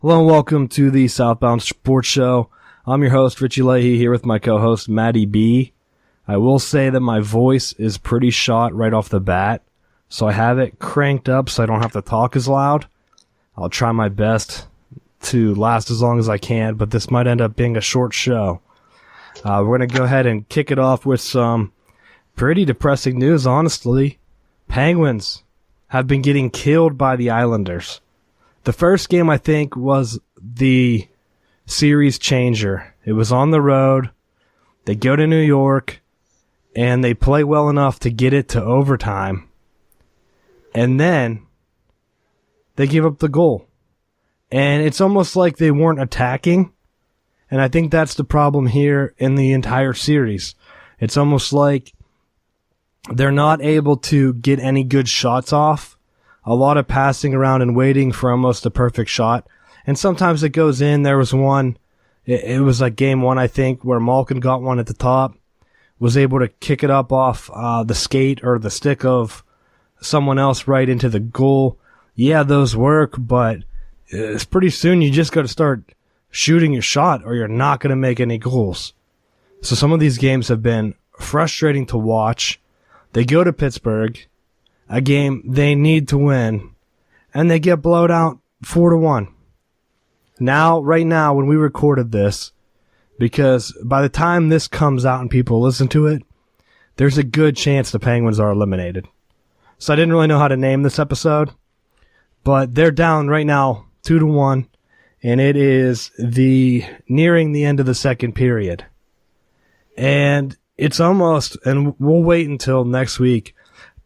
Hello and welcome to the Southbound Sports Show. I'm your host, Richie Leahy, here with my co-host, Maddie B. I will say that my voice is pretty shot right off the bat, so I have it cranked up so I don't have to talk as loud. I'll try my best to last as long as I can, but this might end up being a short show. We're going to go ahead and kick it off with some pretty depressing news, honestly. Penguins have been getting killed by the Islanders. The first game, I think, was the series changer. It was on the road. They go to New York, and they play well enough to get it to overtime. And then they give up the goal. And it's almost like they weren't attacking. And I think that's the problem here in the entire series. It's almost like they're not able to get any good shots off. A lot of passing around and waiting for almost a perfect shot. And sometimes it goes in. There was one, it was like game one, I think, where Malkin got one at the top, was able to kick it up off the skate or the stick of someone else right into the goal. Yeah, those work, but it's pretty soon you just got to start shooting your shot or you're not going to make any goals. So some of these games have been frustrating to watch. They go to Pittsburgh, a game they need to win, and they get blowed out 4-1. Now, right now, when we recorded this, because by the time this comes out and people listen to it, there's a good chance the Penguins are eliminated. So I didn't really know how to name this episode, but they're down right now 2-1, and it is nearing the end of the second period. And it's almost, and we'll wait until next week,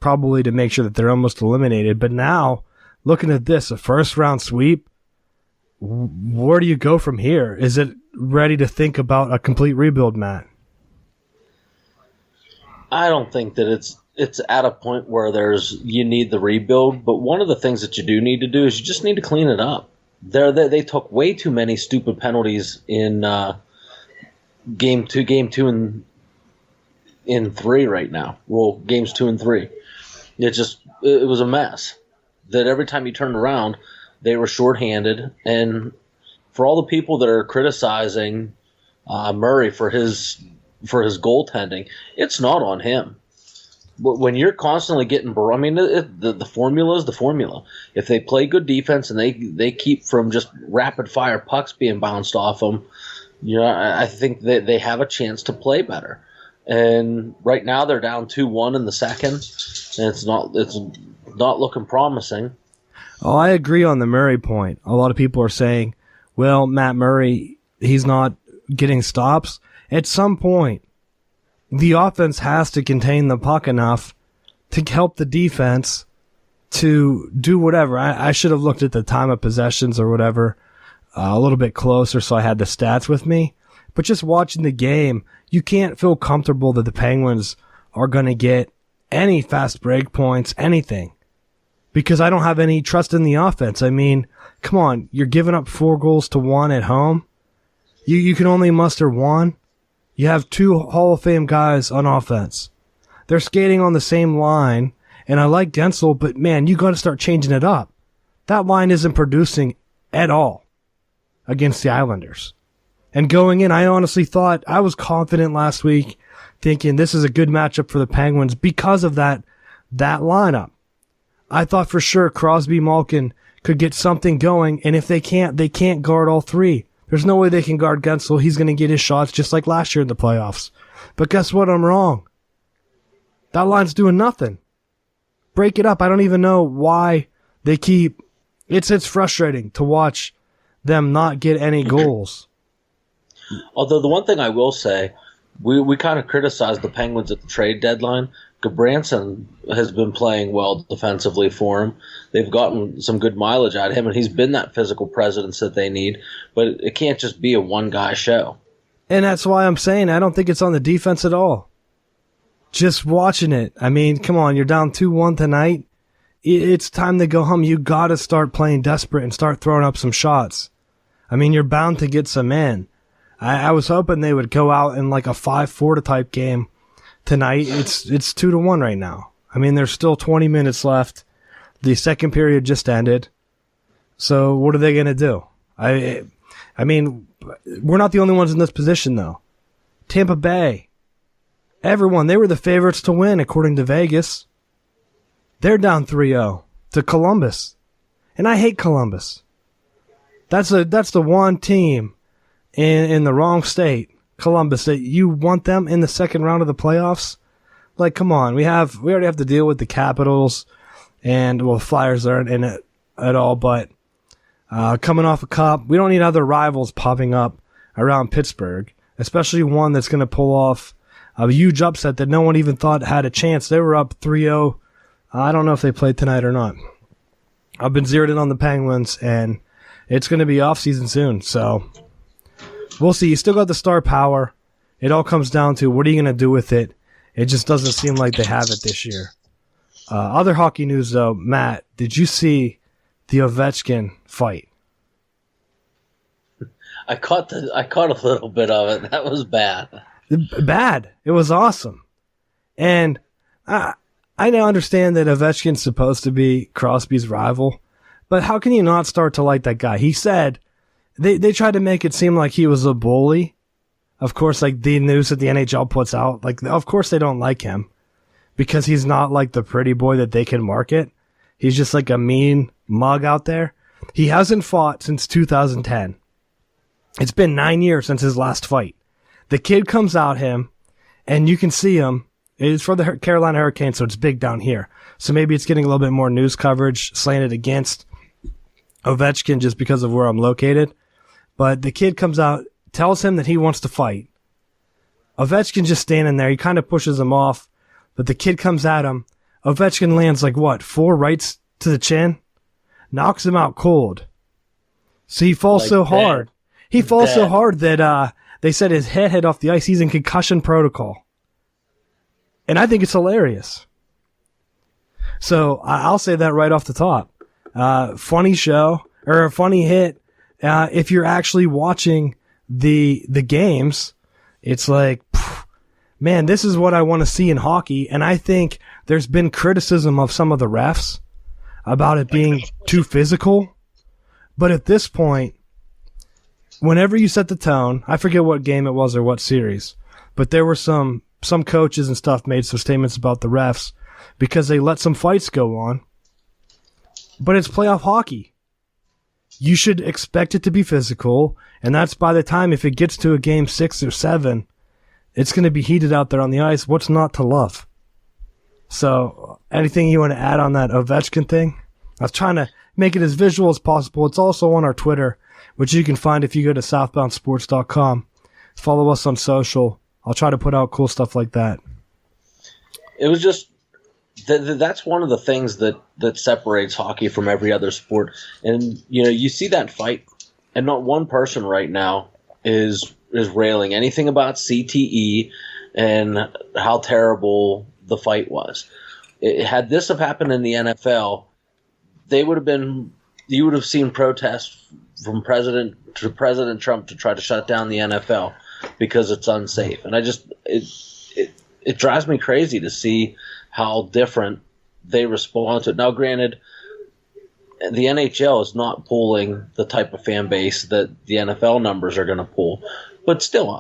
probably to make sure that they're almost eliminated. But now, looking at this, a first-round sweep, where do you go from here? Is it ready to think about a complete rebuild, Matt? I don't think that it's at a point where you need the rebuild, but one of the things that you do need to do is you just need to clean it up. They took way too many stupid penalties in game two and three right now. Well, games 2 and 3. It was a mess. That every time you turned around, they were shorthanded. And for all the people that are criticizing Murray for his goaltending, it's not on him. But when you're constantly getting, the formula is the formula. If they play good defense and they keep from just rapid fire pucks being bounced off them, I think that they have a chance to play better. And right now they're down 2-1 in the second, and it's not looking promising. Oh, I agree on the Murray point. A lot of people are saying, well, Matt Murray, he's not getting stops. At some point, the offense has to contain the puck enough to help the defense to do whatever. I should have looked at the time of possessions or whatever a little bit closer so I had the stats with me. But just watching the game, you can't feel comfortable that the Penguins are going to get any fast break points, anything. Because I don't have any trust in the offense. I mean, come on, you're giving up 4-1 at home. You can only muster one. You have 2 Hall of Fame guys on offense. They're skating on the same line, and I like Gensel, but man, you got to start changing it up. That line isn't producing at all against the Islanders. And going in, I honestly thought, I was confident last week, thinking this is a good matchup for the Penguins because of that lineup. I thought for sure Crosby, Malkin could get something going, and if they can't guard all 3. There's no way they can guard Gensel. He's going to get his shots just like last year in the playoffs. But guess what? I'm wrong. That line's doing nothing. Break it up. I don't even know why they keep... It's frustrating to watch them not get any goals. Although the one thing I will say, we kind of criticized the Penguins at the trade deadline. Gudbranson has been playing well defensively for him. They've gotten some good mileage out of him, and he's been that physical presence that they need. But it can't just be a one-guy show. And that's why I'm saying I don't think it's on the defense at all. Just watching it. I mean, come on, you're down 2-1 tonight. It's time to go home. You got to start playing desperate and start throwing up some shots. I mean, you're bound to get some in. I was hoping they would go out in like a 5-4 type game tonight. It's 2-1 right now. I mean, there's still 20 minutes left. The second period just ended. So what are they going to do? I mean, we're not the only ones in this position, though. Tampa Bay, everyone, they were the favorites to win, according to Vegas. They're down 3-0 to Columbus. And I hate Columbus. That's the one team in the wrong state, Columbus, that you want them in the second round of the playoffs. Like, come on, we already have to deal with the Capitals, and well, Flyers aren't in it at all. But coming off a cup, we don't need other rivals popping up around Pittsburgh, especially one that's going to pull off a huge upset that no one even thought had a chance. They were up 3-0. I don't know if they played tonight or not. I've been zeroed in on the Penguins, and it's going to be off season soon, so we'll see. You still got the star power. It all comes down to what are you going to do with it. It just doesn't seem like they have it this year. Other hockey news, though, Matt, did you see the Ovechkin fight? I caught a little bit of it. That was bad. Bad. It was awesome. And I now understand that Ovechkin's supposed to be Crosby's rival, but how can you not start to like that guy? He said they tried to make it seem like he was a bully. Of course, like the news that the NHL puts out, like, of course they don't like him because he's not like the pretty boy that they can market. He's just like a mean mug out there. He hasn't fought since 2010. It's been 9 years since his last fight. The kid comes out him, and you can see him. It's for the Carolina Hurricanes, so it's big down here. So maybe it's getting a little bit more news coverage slanted against Ovechkin just because of where I'm located. But the kid comes out, tells him that he wants to fight. Ovechkin just standing there. He kind of pushes him off, but the kid comes at him. Ovechkin lands like, 4 rights to the chin? Knocks him out cold. So he falls like so hard. He falls so hard that they said his head hit off the ice. He's in concussion protocol. And I think it's hilarious. So I'll say that right off the top. Funny show, or a funny hit. If you're actually watching the games, it's like, man, this is what I want to see in hockey. And I think there's been criticism of some of the refs about it being too physical. But at this point, whenever you set the tone, I forget what game it was or what series, but there were some coaches and stuff made some statements about the refs because they let some fights go on. But it's playoff hockey. You should expect it to be physical, and that's by the time, if it gets to a game 6 or 7, it's going to be heated out there on the ice. What's not to love? So, anything you want to add on that Ovechkin thing? I was trying to make it as visual as possible. It's also on our Twitter, which you can find if you go to southboundsports.com. Follow us on social. I'll try to put out cool stuff like that. It was just that's one of the things that separates hockey from every other sport. And you see that fight, and not one person right now is railing anything about CTE and how terrible the fight was. Had this have happened in the NFL, you would have seen protests from President Trump to try to shut down the NFL because it's unsafe. And it drives me crazy to see how different they respond to it. Now, granted, the NHL is not pulling the type of fan base that the NFL numbers are going to pull, but still,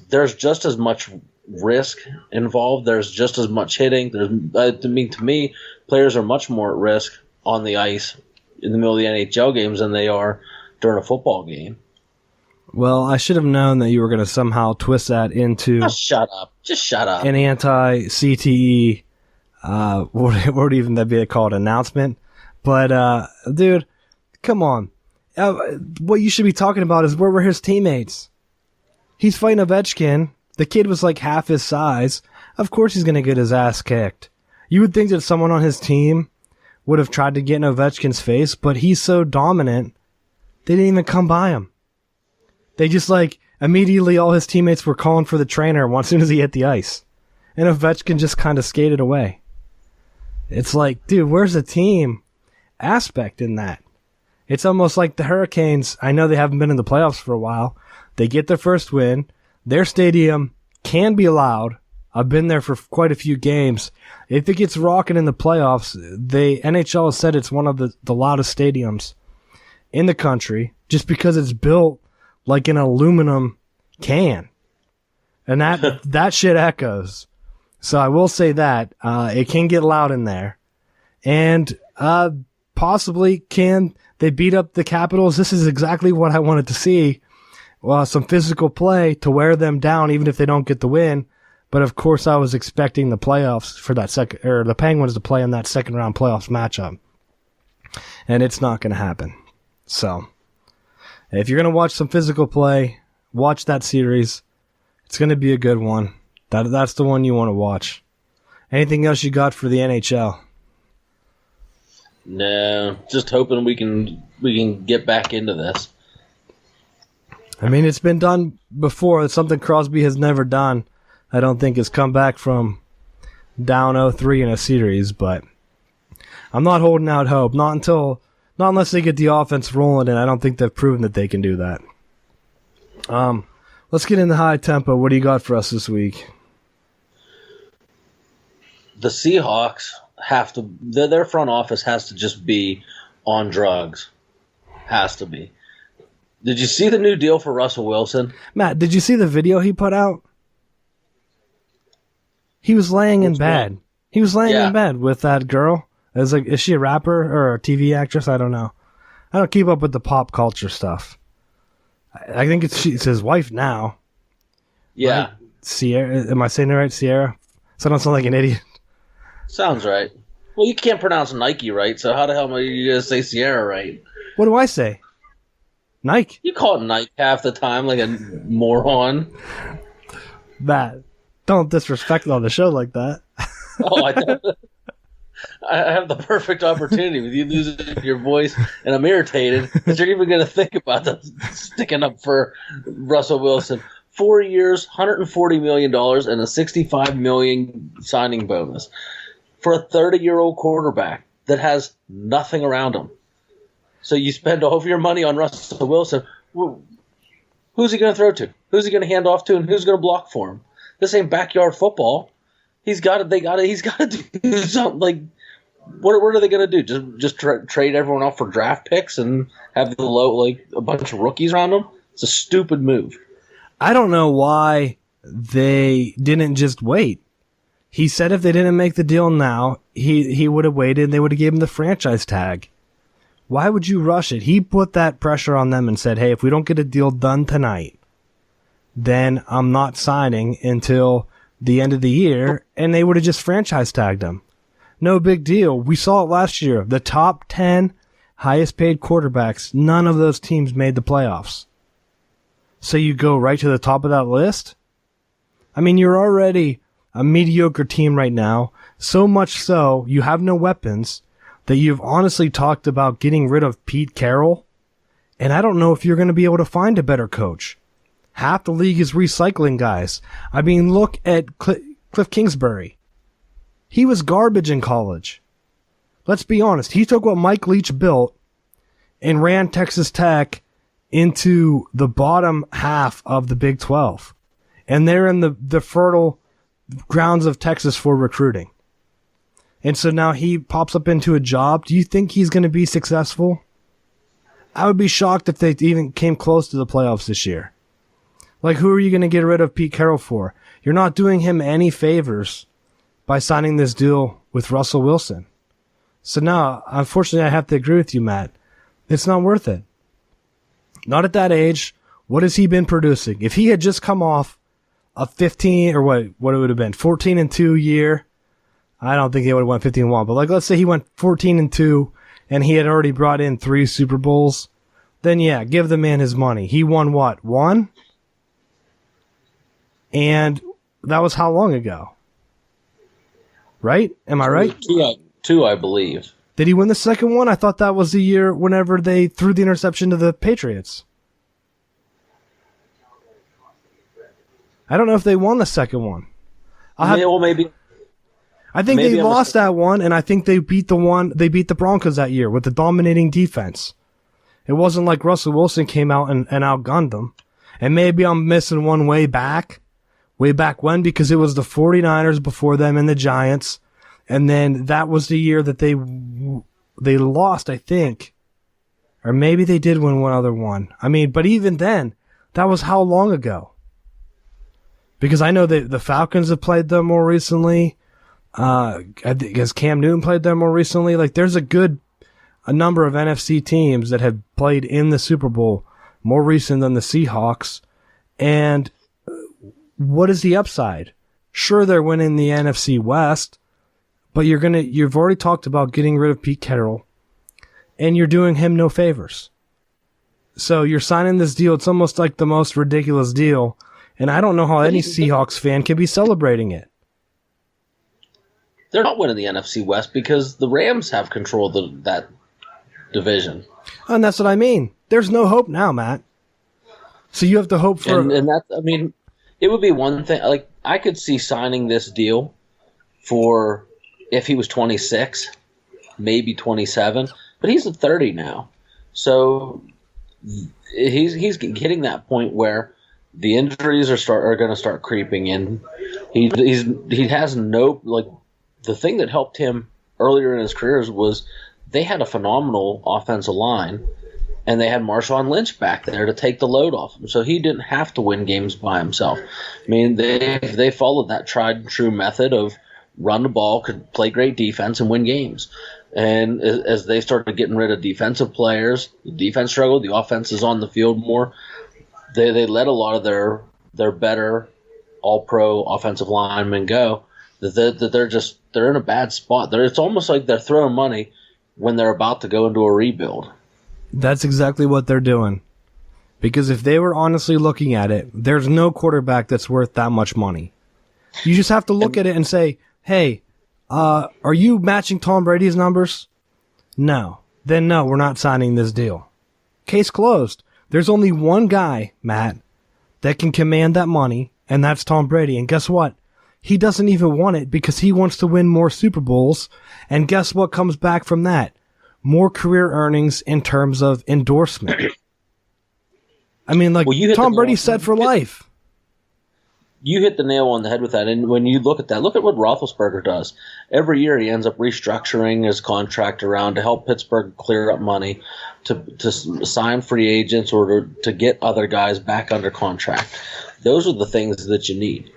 there's just as much risk involved. There's just as much hitting. To me, players are much more at risk on the ice in the middle of the NHL games than they are during a football game. Well, I should have known that you were going to somehow twist that into Just shut up. An anti-CTE, what would even that be called, announcement? But, dude, come on. What you should be talking about is where were his teammates? He's fighting Ovechkin. The kid was like half his size. Of course he's going to get his ass kicked. You would think that someone on his team would have tried to get in Ovechkin's face, but he's so dominant, they didn't even come by him. They just immediately all his teammates were calling for the trainer as soon as he hit the ice. And Ovechkin just kind of skated away. It's like, dude, where's the team aspect in that? It's almost like the Hurricanes. I know they haven't been in the playoffs for a while. They get their first win. Their stadium can be loud. I've been there for quite a few games. If it gets rocking in the playoffs, the NHL has said it's one of the loudest stadiums. in the country just because it's built like an aluminum can. And that shit echoes. So I will say that it can get loud in there. And possibly can they beat up the Capitals? This is exactly what I wanted to see. Some physical play to wear them down, even if they don't get the win. But of course, I was expecting the playoffs for that the Penguins to play in that second round playoffs matchup, and it's not going to happen. So, if you're going to watch some physical play, watch that series. It's going to be a good one. That's the one you want to watch. Anything else you got for the NHL? No, just hoping we can get back into this. I mean, it's been done before. It's something Crosby has never done. I don't think has come back from down 0-3 in a series, but I'm not holding out hope. Not unless they get the offense rolling, and I don't think they've proven that they can do that. Let's get into high tempo. What do you got for us this week? The Seahawks have to. Their front office has to just be on drugs. Has to be. Did you see the new deal for Russell Wilson? Matt, did you see the video he put out? He was laying in bed. He was laying in bed with that girl. Is she a rapper or a TV actress? I don't know. I don't keep up with the pop culture stuff. I think it's his wife now. Yeah. Right? Sierra. Am I saying it right? Sierra? So I don't sound like an idiot. Sounds right. Well, you can't pronounce Nike right, so how the hell are you going to say Sierra right? What do I say? Nike. You call it Nike half the time like a moron. Matt, don't disrespect on the show like that. Oh, I have the perfect opportunity with you losing your voice, and I'm irritated that you're even going to think about sticking up for Russell Wilson. 4 years, $140 million, and a $65 million signing bonus for a 30-year-old quarterback that has nothing around him. So you spend all of your money on Russell Wilson. Who's he going to throw to? Who's he going to hand off to, and who's going to block for him? This ain't backyard football. He's got to do something. Like, what are they going to do? Just trade everyone off for draft picks and have a bunch of rookies around them? It's a stupid move. I don't know why they didn't just wait. He said if they didn't make the deal now, he would have waited and they would have given him the franchise tag. Why would you rush it? He put that pressure on them and said, hey, if we don't get a deal done tonight, then I'm not signing until the end of the year, and they would have just franchise tagged him. No big deal. We saw it last year. The top 10 highest paid quarterbacks, none of those teams made the playoffs. So you go right to the top of that list? I mean, you're already a mediocre team right now, so much so you have no weapons that you've honestly talked about getting rid of Pete Carroll, and I don't know if you're going to be able to find a better coach. Half the league is recycling guys. I mean, look at Cliff Kingsbury. He was garbage in college. Let's be honest. He took what Mike Leach built and ran Texas Tech into the bottom half of the Big 12. And they're in the fertile grounds of Texas for recruiting. And so now he pops up into a job. Do you think he's going to be successful? I would be shocked if they even came close to the playoffs this year. Like, who are you going to get rid of Pete Carroll for? You're not doing him any favors by signing this deal with Russell Wilson. So now, unfortunately, I have to agree with you, Matt. It's not worth it. Not at that age. What has he been producing? If he had just come off a 15 or what it would have been, 14-2 year, I don't think he would have went 15-1. But like, let's say he went 14-2 and he had already brought in 3 Super Bowls. Then yeah, give the man his money. He won what? 1? And that was how long ago? Right? Am I right? 2, I believe. Did he win the second one? I thought that was the year whenever they threw the interception to the Patriots. I don't know if they won the second one. Maybe. I think they lost that one, and I think they beat the Broncos that year with the dominating defense. It wasn't like Russell Wilson came out and outgunned them. And maybe I'm missing one way back when, because it was the 49ers before them and the Giants. And then that was the year that they lost, I think. Or maybe they did win one other one. I mean, but even then, that was how long ago? Because I know that the Falcons have played them more recently. I guess Cam Newton played them more recently. Like, there's a number of NFC teams that have played in the Super Bowl more recent than the Seahawks. And what is the upside? Sure, they're winning the NFC West, but you've already talked about getting rid of Pete Carroll, and you're doing him no favors. So you're signing this deal. It's almost like the most ridiculous deal, and I don't know how any Seahawks fan can be celebrating it. They're not winning the NFC West because the Rams have control of that division. And that's what I mean. There's no hope now, Matt. So you have to hope for... And that, I mean, it would be one thing. Like, I could see signing this deal for if he was 26, maybe 27, but he's at 30 now. So he's hitting that point where the injuries are going to start creeping in. He has no, like, the thing that helped him earlier in his career was they had a phenomenal offensive line, and they had Marshawn Lynch back there to take the load off him, so he didn't have to win games by himself. I mean, they followed that tried and true method of run the ball, could play great defense, and win games. And as they started getting rid of defensive players, the defense struggled, the offense is on the field more. They let a lot of their better all-pro offensive linemen go. That they're in a bad spot. It's almost like they're throwing money when they're about to go into a rebuild. That's exactly what they're doing. Because if they were honestly looking at it, there's no quarterback that's worth that much money. You just have to look at it and say, hey, are you matching Tom Brady's numbers? No. Then no, we're not signing this deal. Case closed. There's only one guy, Matt, that can command that money, and that's Tom Brady. And guess what? He doesn't even want it because he wants to win more Super Bowls. And guess what comes back from that? More career earnings in terms of endorsement. I mean, like, Tom Brady's set for life. You hit the nail on the head with that. And when you look at that, look at what Roethlisberger does. Every year he ends up restructuring his contract around to help Pittsburgh clear up money, to sign free agents or to get other guys back under contract. Those are the things that you need.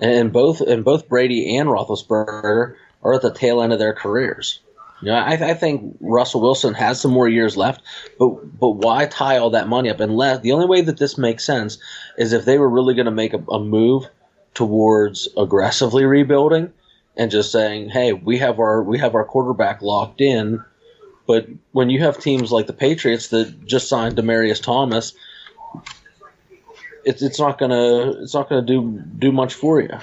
And both Brady and Roethlisberger are at the tail end of their careers. You know, I think Russell Wilson has some more years left, but why tie all that money up? Unless the only way that this makes sense is if they were really going to make a move towards aggressively rebuilding and just saying, "Hey, we have our quarterback locked in." But when you have teams like the Patriots that just signed Demaryius Thomas, it's not gonna do much for you.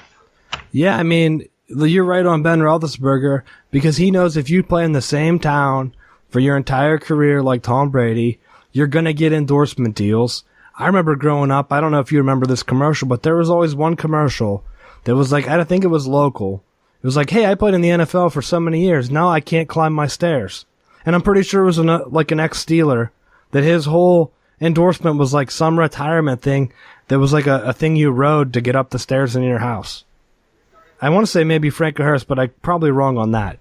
Yeah, I mean, you're right on Ben Roethlisberger, because he knows if you play in the same town for your entire career like Tom Brady, you're going to get endorsement deals. I remember growing up, I don't know if you remember this commercial, but there was always one commercial that was like, I think it was local. It was like, hey, I played in the NFL for so many years. Now I can't climb my stairs. And I'm pretty sure it was like an ex-Steeler that his whole endorsement was like some retirement thing that was like a thing you rode to get up the stairs in your house. I want to say maybe Franco Harris, but I'm probably wrong on that.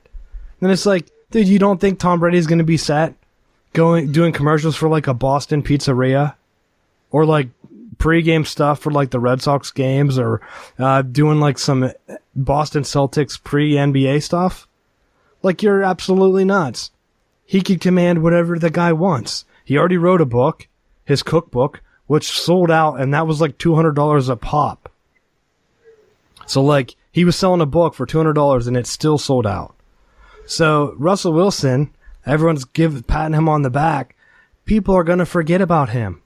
And it's like, dude, you don't think Tom Brady's going to be set doing commercials for like a Boston pizzeria or like pregame stuff for like the Red Sox games or doing like some Boston Celtics pre-NBA stuff? Like, you're absolutely nuts. He could command whatever the guy wants. He already wrote a book, his cookbook, which sold out, and that was like $200 a pop. So like, he was selling a book for $200 and it still sold out. So Russell Wilson, everyone's patting him on the back. People are going to forget about him.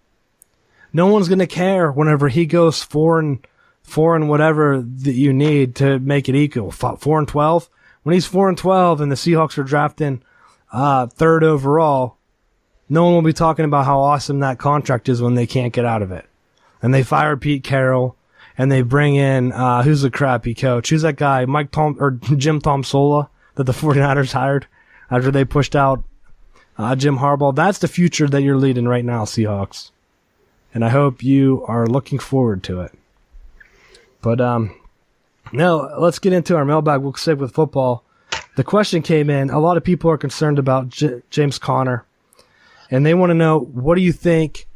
No one's going to care whenever he goes 4 and whatever that you need to make it equal. 4-12. When he's 4-12 and the Seahawks are drafting third overall, no one will be talking about how awesome that contract is when they can't get out of it. And they fired Pete Carroll. And they bring in, who's the crappy coach? Who's that guy? Jim Tomsola that the 49ers hired after they pushed out Jim Harbaugh. That's the future that you're leading right now, Seahawks. And I hope you are looking forward to it. But now let's get into our mailbag. We'll stick with football. The question came in. A lot of people are concerned about James Conner. and they want to know, what do you think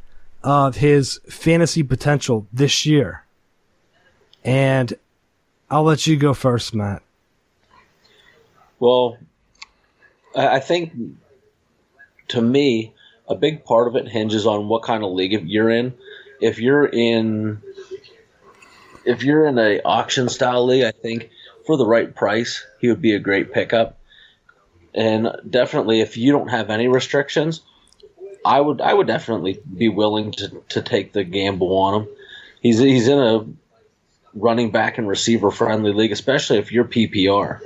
of his fantasy potential this year? And I'll let you go first, Matt. Well, I think, to me, a big part of it hinges on what kind of league you're in. If you're in a auction style league, I think for the right price, he would be a great pickup. And definitely, if you don't have any restrictions, I would definitely be willing to take the gamble on him. He's in a running back and receiver friendly league, especially if you're PPR.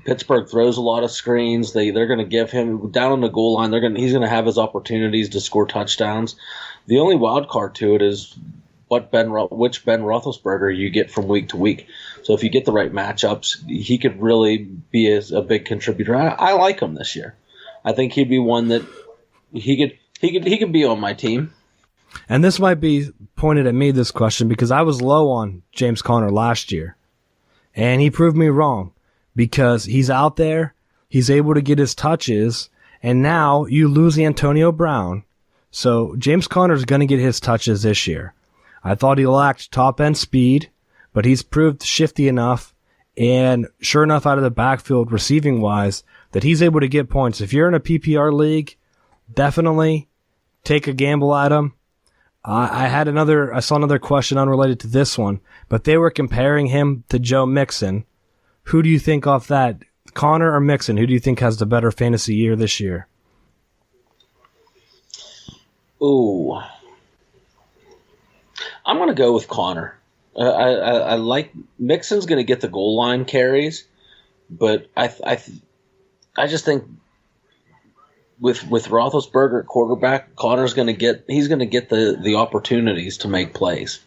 Pittsburgh throws a lot of screens. They're going to give him down on the goal line. He's going to have his opportunities to score touchdowns. The only wild card to it is which Ben Roethlisberger you get from week to week. So if you get the right matchups, he could really be a big contributor. I like him this year. I think he'd be one that he could be on my team. And this might be pointed at me, this question, because I was low on James Conner last year, and he proved me wrong. Because he's out there, he's able to get his touches, and now you lose Antonio Brown. So James Conner's going to get his touches this year. I thought he lacked top-end speed, but he's proved shifty enough, and sure enough out of the backfield receiving-wise, that he's able to get points. If you're in a PPR league, definitely take a gamble at him. I saw another question unrelated to this one, but they were comparing him to Joe Mixon. Who do you think off that, Conner or Mixon? Who do you think has the better fantasy year this year? Ooh, I'm going to go with Conner. I like Mixon's going to get the goal line carries, but I just think with Roethlisberger at quarterback, Conner's going to get the opportunities to make plays.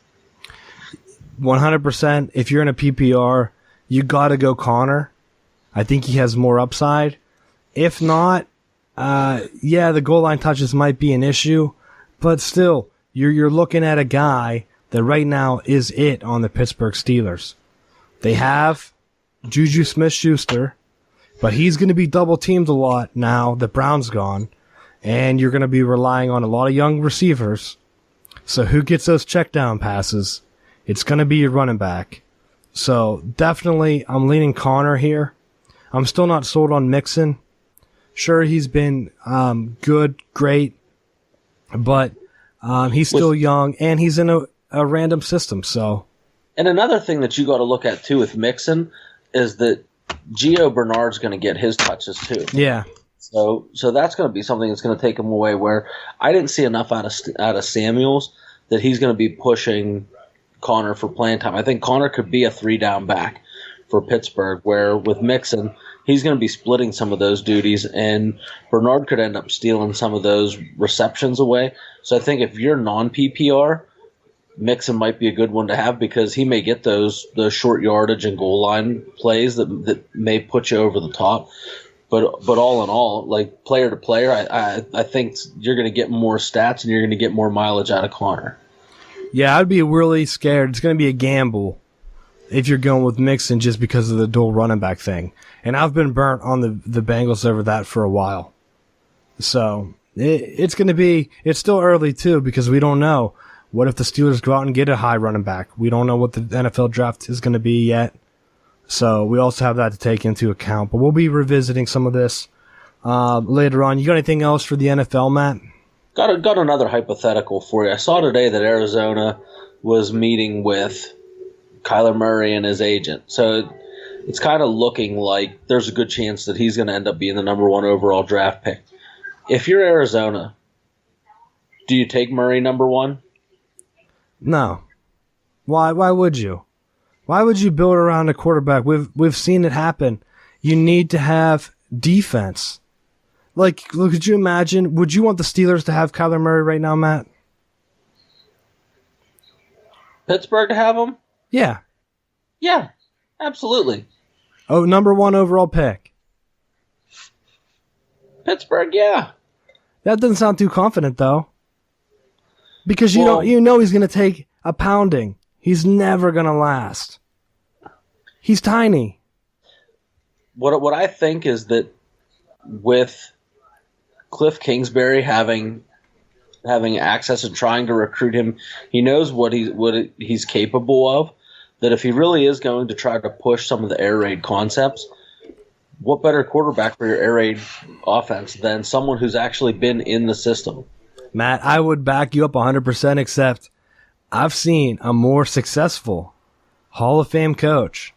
100%. If you're in a PPR, you got to go Conner. I think he has more upside. If not, the goal line touches might be an issue, but still, you're looking at a guy that right now is it on the Pittsburgh Steelers. They have Juju Smith-Schuster, but he's going to be double teamed a lot now that Brown's gone, and you're going to be relying on a lot of young receivers. So who gets those check down passes? It's going to be your running back. So definitely, I'm leaning Conner here. I'm still not sold on Mixon. Sure, he's been good, great, but he's still young, and he's in a random system. So, and another thing that you got to look at too with Mixon is that Gio Bernard's going to get his touches too. Yeah. So that's going to be something that's going to take him away. Where I didn't see enough out of Samuels that he's going to be pushing Conner for playing time. I think Conner could be a 3-down back for Pittsburgh, where with Mixon, he's going to be splitting some of those duties, and Bernard could end up stealing some of those receptions away. So I think if you're non-PPR, Mixon might be a good one to have because he may get the short yardage and goal line plays that may put you over the top. But all in all, like player to player, I think you're going to get more stats and you're going to get more mileage out of Conner. Yeah, I'd be really scared. It's going to be a gamble if you're going with Mixon just because of the dual running back thing. And I've been burnt on the Bengals over that for a while. So it's still early too because we don't know. What if the Steelers go out and get a high running back? We don't know what the NFL draft is going to be yet. So we also have that to take into account. But we'll be revisiting some of this later on. You got anything else for the NFL, Matt? Got another hypothetical for you. I saw today that Arizona was meeting with Kyler Murray and his agent. So it's kind of looking like there's a good chance that he's going to end up being the number 1 overall draft pick. If you're Arizona, do you take Murray number 1? No. Why would you? Why would you build around a quarterback? We've seen it happen. You need to have defense. Like, could you imagine? Would you want the Steelers to have Kyler Murray right now, Matt? Pittsburgh to have him? Yeah. Yeah, absolutely. Oh, number 1 overall pick. Pittsburgh, yeah. That doesn't sound too confident, though. Because you know he's going to take a pounding. He's never going to last. He's tiny. What I think is that with Cliff Kingsbury having access and trying to recruit him, he knows what he's capable of. That if he really is going to try to push some of the air raid concepts, what better quarterback for your air raid offense than someone who's actually been in the system? Matt, I would back you up 100%, except I've seen a more successful Hall of Fame coach.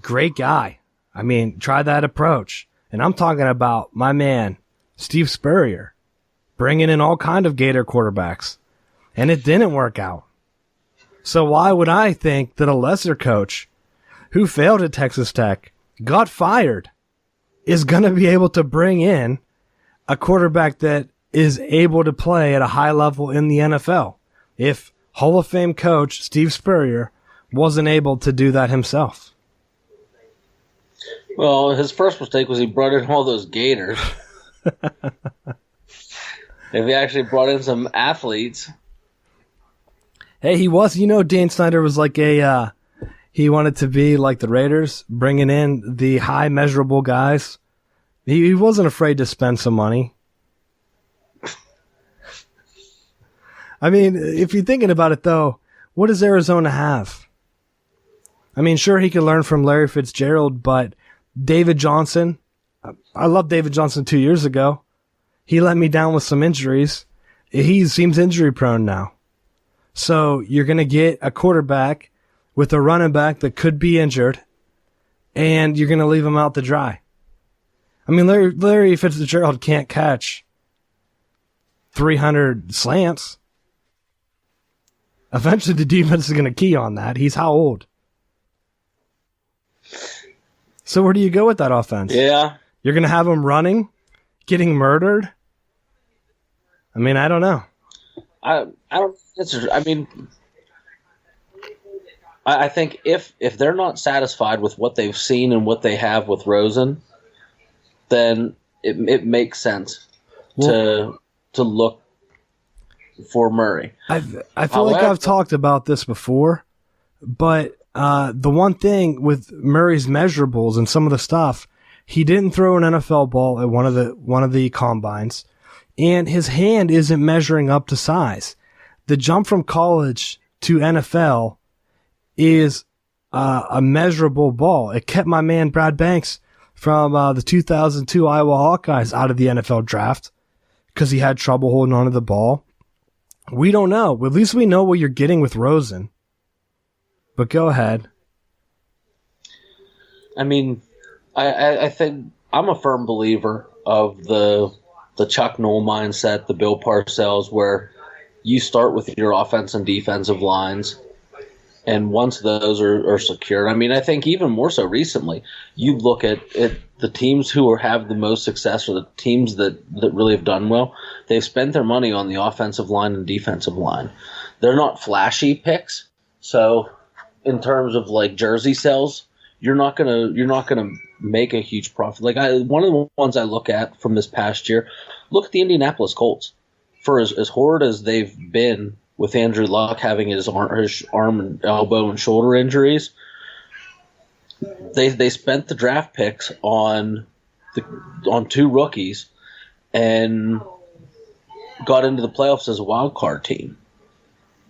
Great guy. I mean, try that approach. And I'm talking about my man, Steve Spurrier, bringing in all kind of Gator quarterbacks. And it didn't work out. So why would I think that a lesser coach who failed at Texas Tech, got fired, is going to be able to bring in a quarterback that is able to play at a high level in the NFL if Hall of Fame coach Steve Spurrier wasn't able to do that himself? Well, his first mistake was he brought in all those Gators. If he actually brought in some athletes. Hey, he was, Dan Snyder was like he wanted to be like the Raiders, bringing in the high measurable guys. He wasn't afraid to spend some money. I mean, if you're thinking about it, though, what does Arizona have? I mean, sure, he could learn from Larry Fitzgerald, but David Johnson, I loved David Johnson 2 years ago. He let me down with some injuries. He seems injury prone now. So you're going to get a quarterback with a running back that could be injured, and you're going to leave him out to dry. I mean, Larry Fitzgerald can't catch 300 slants. Eventually, the defense is going to key on that. He's how old? So where do you go with that offense? Yeah. You're going to have him running, getting murdered? I mean, I don't know. I think if they're not satisfied with what they've seen and what they have with Rosen, then it makes sense to look for Murray. I feel like I've talked about this before, but the one thing with Murray's measurables and some of the stuff, he didn't throw an NFL ball at one of the combines, and his hand isn't measuring up to size. The jump from college to NFL is a measurable ball. It kept my man Brad Banks from the 2002 Iowa Hawkeyes out of the NFL draft because he had trouble holding onto the ball. We don't know. At least we know what you're getting with Rosen. But go ahead. I mean, I think I'm a firm believer of the Chuck Noll mindset, the Bill Parcells, where you start with your offense and defensive lines, and once those are secured, I mean, I think even more so recently, you look at the teams who have the most success, or the teams that really have done well, they've spent their money on the offensive line and defensive line. They're not flashy picks, so in terms of like jersey sales, you're not gonna make a huge profit. Like one of the ones I look at from this past year, look at the Indianapolis Colts. For as horrid as they've been with Andrew Luck having his arm and elbow and shoulder injuries, they spent the draft picks on two rookies and got into the playoffs as a wild card team.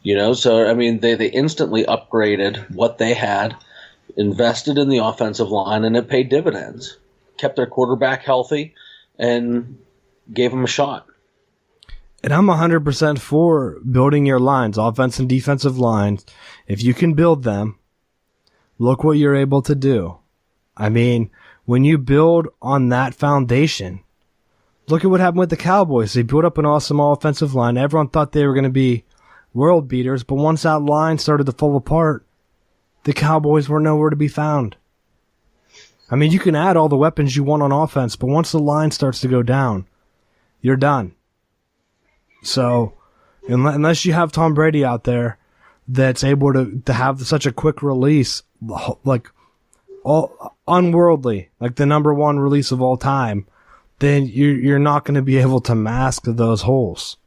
So I mean, they instantly upgraded what they had, invested in the offensive line, and it paid dividends. Kept their quarterback healthy and gave him a shot. And I'm 100% for building your lines, offense and defensive lines. If you can build them, look what you're able to do. I mean, when you build on that foundation, look at what happened with the Cowboys. They built up an awesome offensive line. Everyone thought they were going to be world beaters, but once that line started to fall apart, the Cowboys were nowhere to be found. I mean, you can add all the weapons you want on offense, but once the line starts to go down, you're done. So, unless you have Tom Brady out there that's able to have such a quick release, like all unworldly, like the number one release of all time, then you're not going to be able to mask those holes.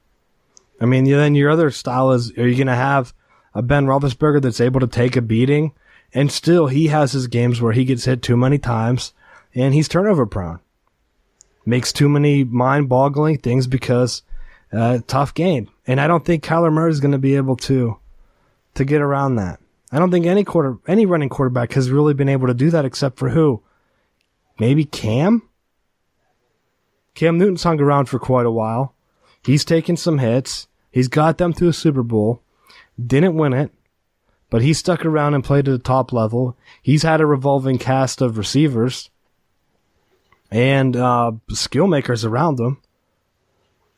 I mean, then your other style is, are you going to have a Ben Roethlisberger that's able to take a beating, and still he has his games where he gets hit too many times and he's turnover prone? makes too many mind-boggling things because tough game. And I don't think Kyler Murray is going to be able to get around that. I don't think any running quarterback has really been able to do that except for who? Maybe Cam? Cam Newton's hung around for quite a while. He's taken some hits. He's got them to a Super Bowl. Didn't win it, but he stuck around and played at the top level. He's had a revolving cast of receivers and skill makers around him.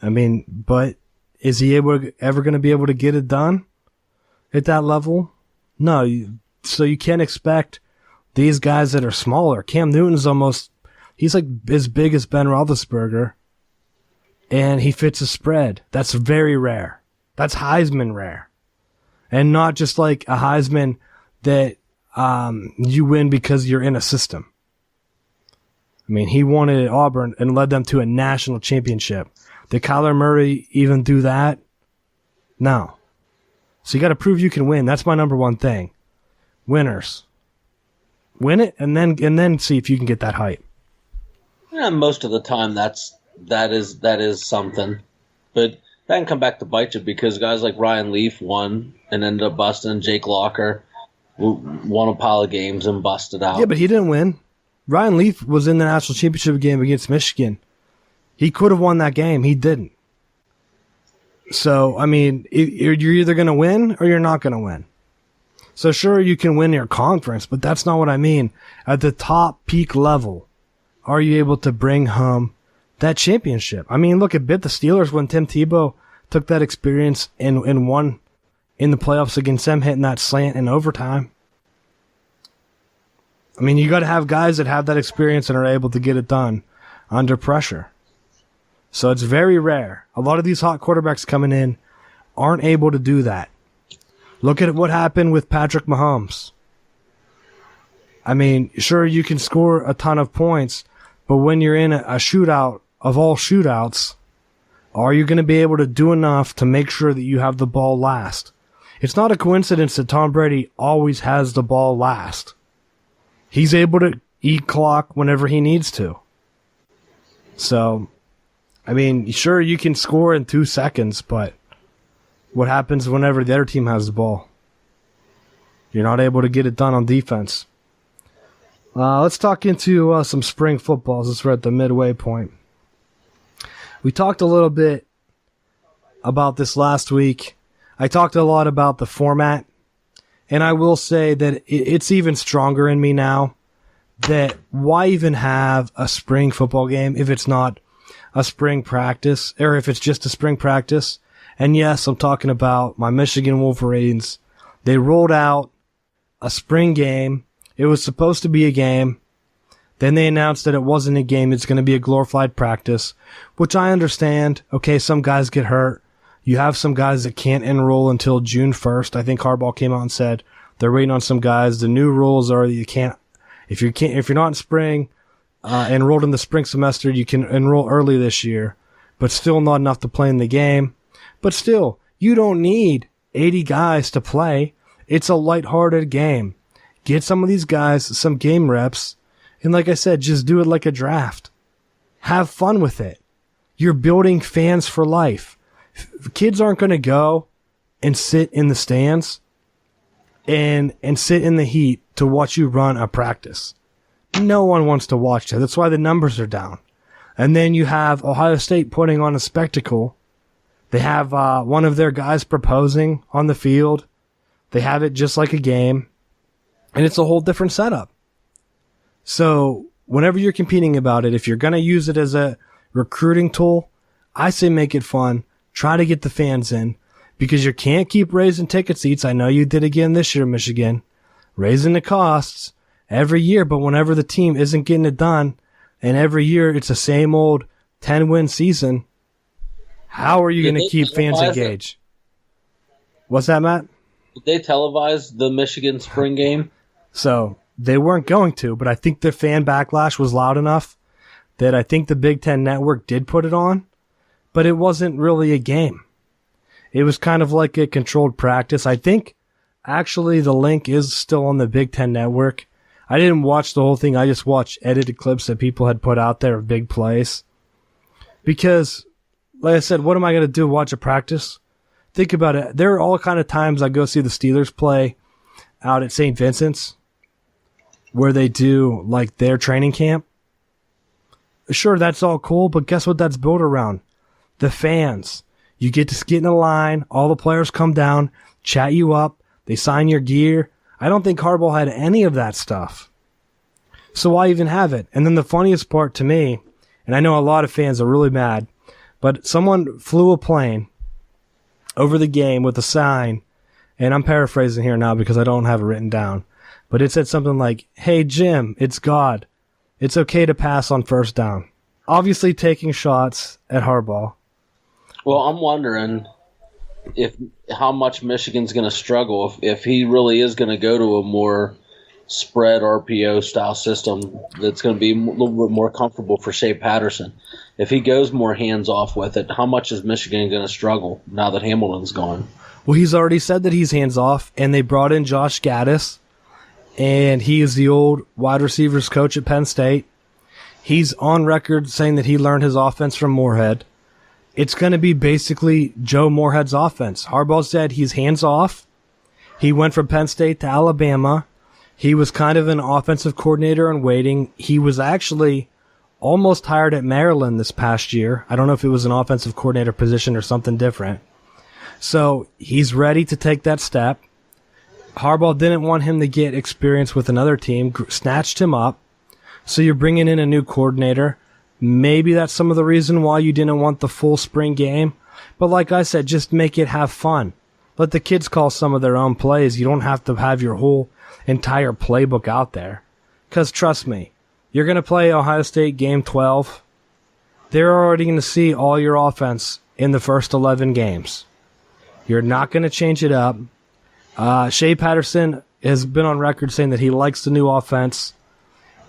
I mean, but is he ever going to be able to get it done at that level? No. So you can't expect these guys that are smaller. Cam Newton's he's like as big as Ben Roethlisberger, and he fits a spread. That's very rare. That's Heisman rare. And not just like a Heisman that you win because you're in a system. I mean, he won it at Auburn and led them to a national championship. Did Kyler Murray even do that? No. So you got to prove you can win. That's my number one thing. Winners. Win it and then see if you can get that hype. Yeah, most of the time that is something. But that can come back to bite you because guys like Ryan Leaf won and ended up busting. Jake Locker won a pile of games and busted out. Yeah, but he didn't win. Ryan Leaf was in the national championship game against Michigan. He could have won that game. He didn't. So, I mean, you're either going to win or you're not going to win. So, sure, you can win your conference, but that's not what I mean. At the top peak level, are you able to bring home that championship? I mean, look at the Steelers when Tim Tebow took that experience and won in the playoffs against them, hitting that slant in overtime. I mean, you got to have guys that have that experience and are able to get it done under pressure. So it's very rare. A lot of these hot quarterbacks coming in aren't able to do that. Look at what happened with Patrick Mahomes. I mean, sure, you can score a ton of points, but when you're in a shootout of all shootouts, are you going to be able to do enough to make sure that you have the ball last? It's not a coincidence that Tom Brady always has the ball last. He's able to eat clock whenever he needs to. So, I mean, sure, you can score in 2 seconds, but what happens whenever the other team has the ball? You're not able to get it done on defense. Let's talk into some spring footballs as we're at the midway point. We talked a little bit about this last week. I talked a lot about the format, and I will say that it's even stronger in me now that why even have a spring football game if it's not a spring practice, or if it's just a spring practice. And yes, I'm talking about my Michigan Wolverines. They rolled out a spring game. It was supposed to be a game. Then they announced that it wasn't a game. It's going to be a glorified practice, which I understand. Okay, some guys get hurt. You have some guys that can't enroll until June 1st. I think Harbaugh came out and said they're waiting on some guys. The new rules are that you can't, if you're not in spring, enrolled in the spring semester, you can enroll early this year, but still not enough to play in the game. But still, you don't need 80 guys to play. It's a lighthearted game. Get some of these guys some game reps, and like I said, just do it like a draft. Have fun with it. You're building fans for life. Kids aren't going to go and sit in the stands and sit in the heat to watch you run a practice. No one wants to watch that. That's why the numbers are down. And then you have Ohio State putting on a spectacle. They have one of their guys proposing on the field. They have it just like a game. And it's a whole different setup. So whenever you're competing about it, if you're going to use it as a recruiting tool, I say make it fun. Try to get the fans in because you can't keep raising ticket seats. I know you did again this year, Michigan, raising the costs every year. But whenever the team isn't getting it done and every year it's the same old 10-win season, how are you going to keep fans engaged? What's that, Matt? Did they televise the Michigan spring game? So they weren't going to, but I think the fan backlash was loud enough that I think the Big Ten Network did put it on, but it wasn't really a game. It was kind of like a controlled practice. I think actually the link is still on the Big Ten Network. I didn't watch the whole thing. I just watched edited clips that people had put out there of big plays. Because, like I said, what am I going to do? Watch a practice? Think about it. There are all kind of times I go see the Steelers play out at St. Vincent's where they do like their training camp. Sure, that's all cool, but guess what that's built around? The fans. You get to get in a line, all the players come down, chat you up, they sign your gear. I don't think Harbaugh had any of that stuff. So why even have it? And then the funniest part to me, and I know a lot of fans are really mad, but someone flew a plane over the game with a sign, and I'm paraphrasing here now because I don't have it written down, but it said something like, "Hey Jim, it's God. It's okay to pass on first down." Obviously taking shots at Harbaugh. Well, I'm wondering how much Michigan's going to struggle if he really is going to go to a more spread RPO style system that's going to be a little bit more comfortable for Shea Patterson. If he goes more hands off with it, how much is Michigan going to struggle now that Hamilton's gone? Well, he's already said that he's hands off, and they brought in Josh Gaddis, and he is the old wide receivers coach at Penn State. He's on record saying that he learned his offense from Moorhead. It's going to be basically Joe Moorhead's offense. Harbaugh said he's hands off. He went from Penn State to Alabama. He was kind of an offensive coordinator in waiting. He was actually almost hired at Maryland this past year. I don't know if it was an offensive coordinator position or something different. So he's ready to take that step. Harbaugh didn't want him to get experience with another team, snatched him up. So you're bringing in a new coordinator. Maybe that's some of the reason why you didn't want the full spring game. But like I said, just make it have fun. Let the kids call some of their own plays. You don't have to have your whole entire playbook out there. Because trust me, you're going to play Ohio State game 12. They're already going to see all your offense in the first 11 games. You're not going to change it up. Shea Patterson has been on record saying that he likes the new offense.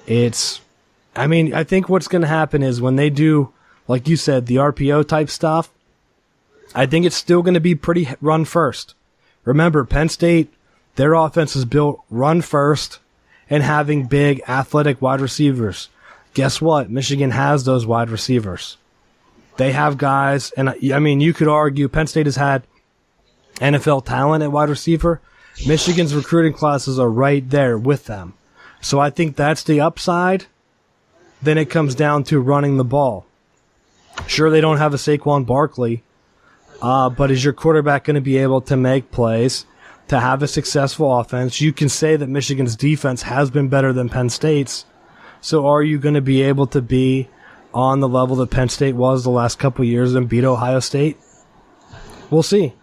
I think what's going to happen is when they do, like you said, the RPO type stuff, I think it's still going to be pretty run first. Remember, Penn State, their offense is built run first and having big athletic wide receivers. Guess what? Michigan has those wide receivers. They have guys, and I mean, you could argue Penn State has had NFL talent at wide receiver. Michigan's recruiting classes are right there with them. So I think that's the upside. Then it comes down to running the ball. Sure, they don't have a Saquon Barkley, but is your quarterback going to be able to make plays, to have a successful offense? You can say that Michigan's defense has been better than Penn State's. So are you going to be able to be on the level that Penn State was the last couple of years and beat Ohio State? We'll see.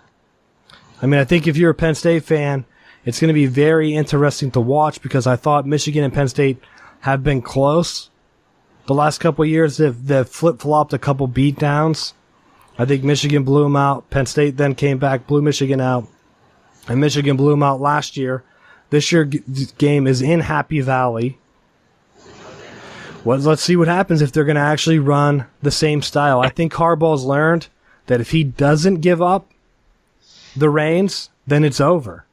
I mean, I think if you're a Penn State fan, it's going to be very interesting to watch because I thought Michigan and Penn State have been close. The last couple of years, they've flip-flopped a couple beatdowns. I think Michigan blew them out. Penn State then came back, blew Michigan out. And Michigan blew them out last year. This year's game is in Happy Valley. Well, let's see what happens if they're going to actually run the same style. I think Harbaugh's learned that if he doesn't give up the reins, then it's over.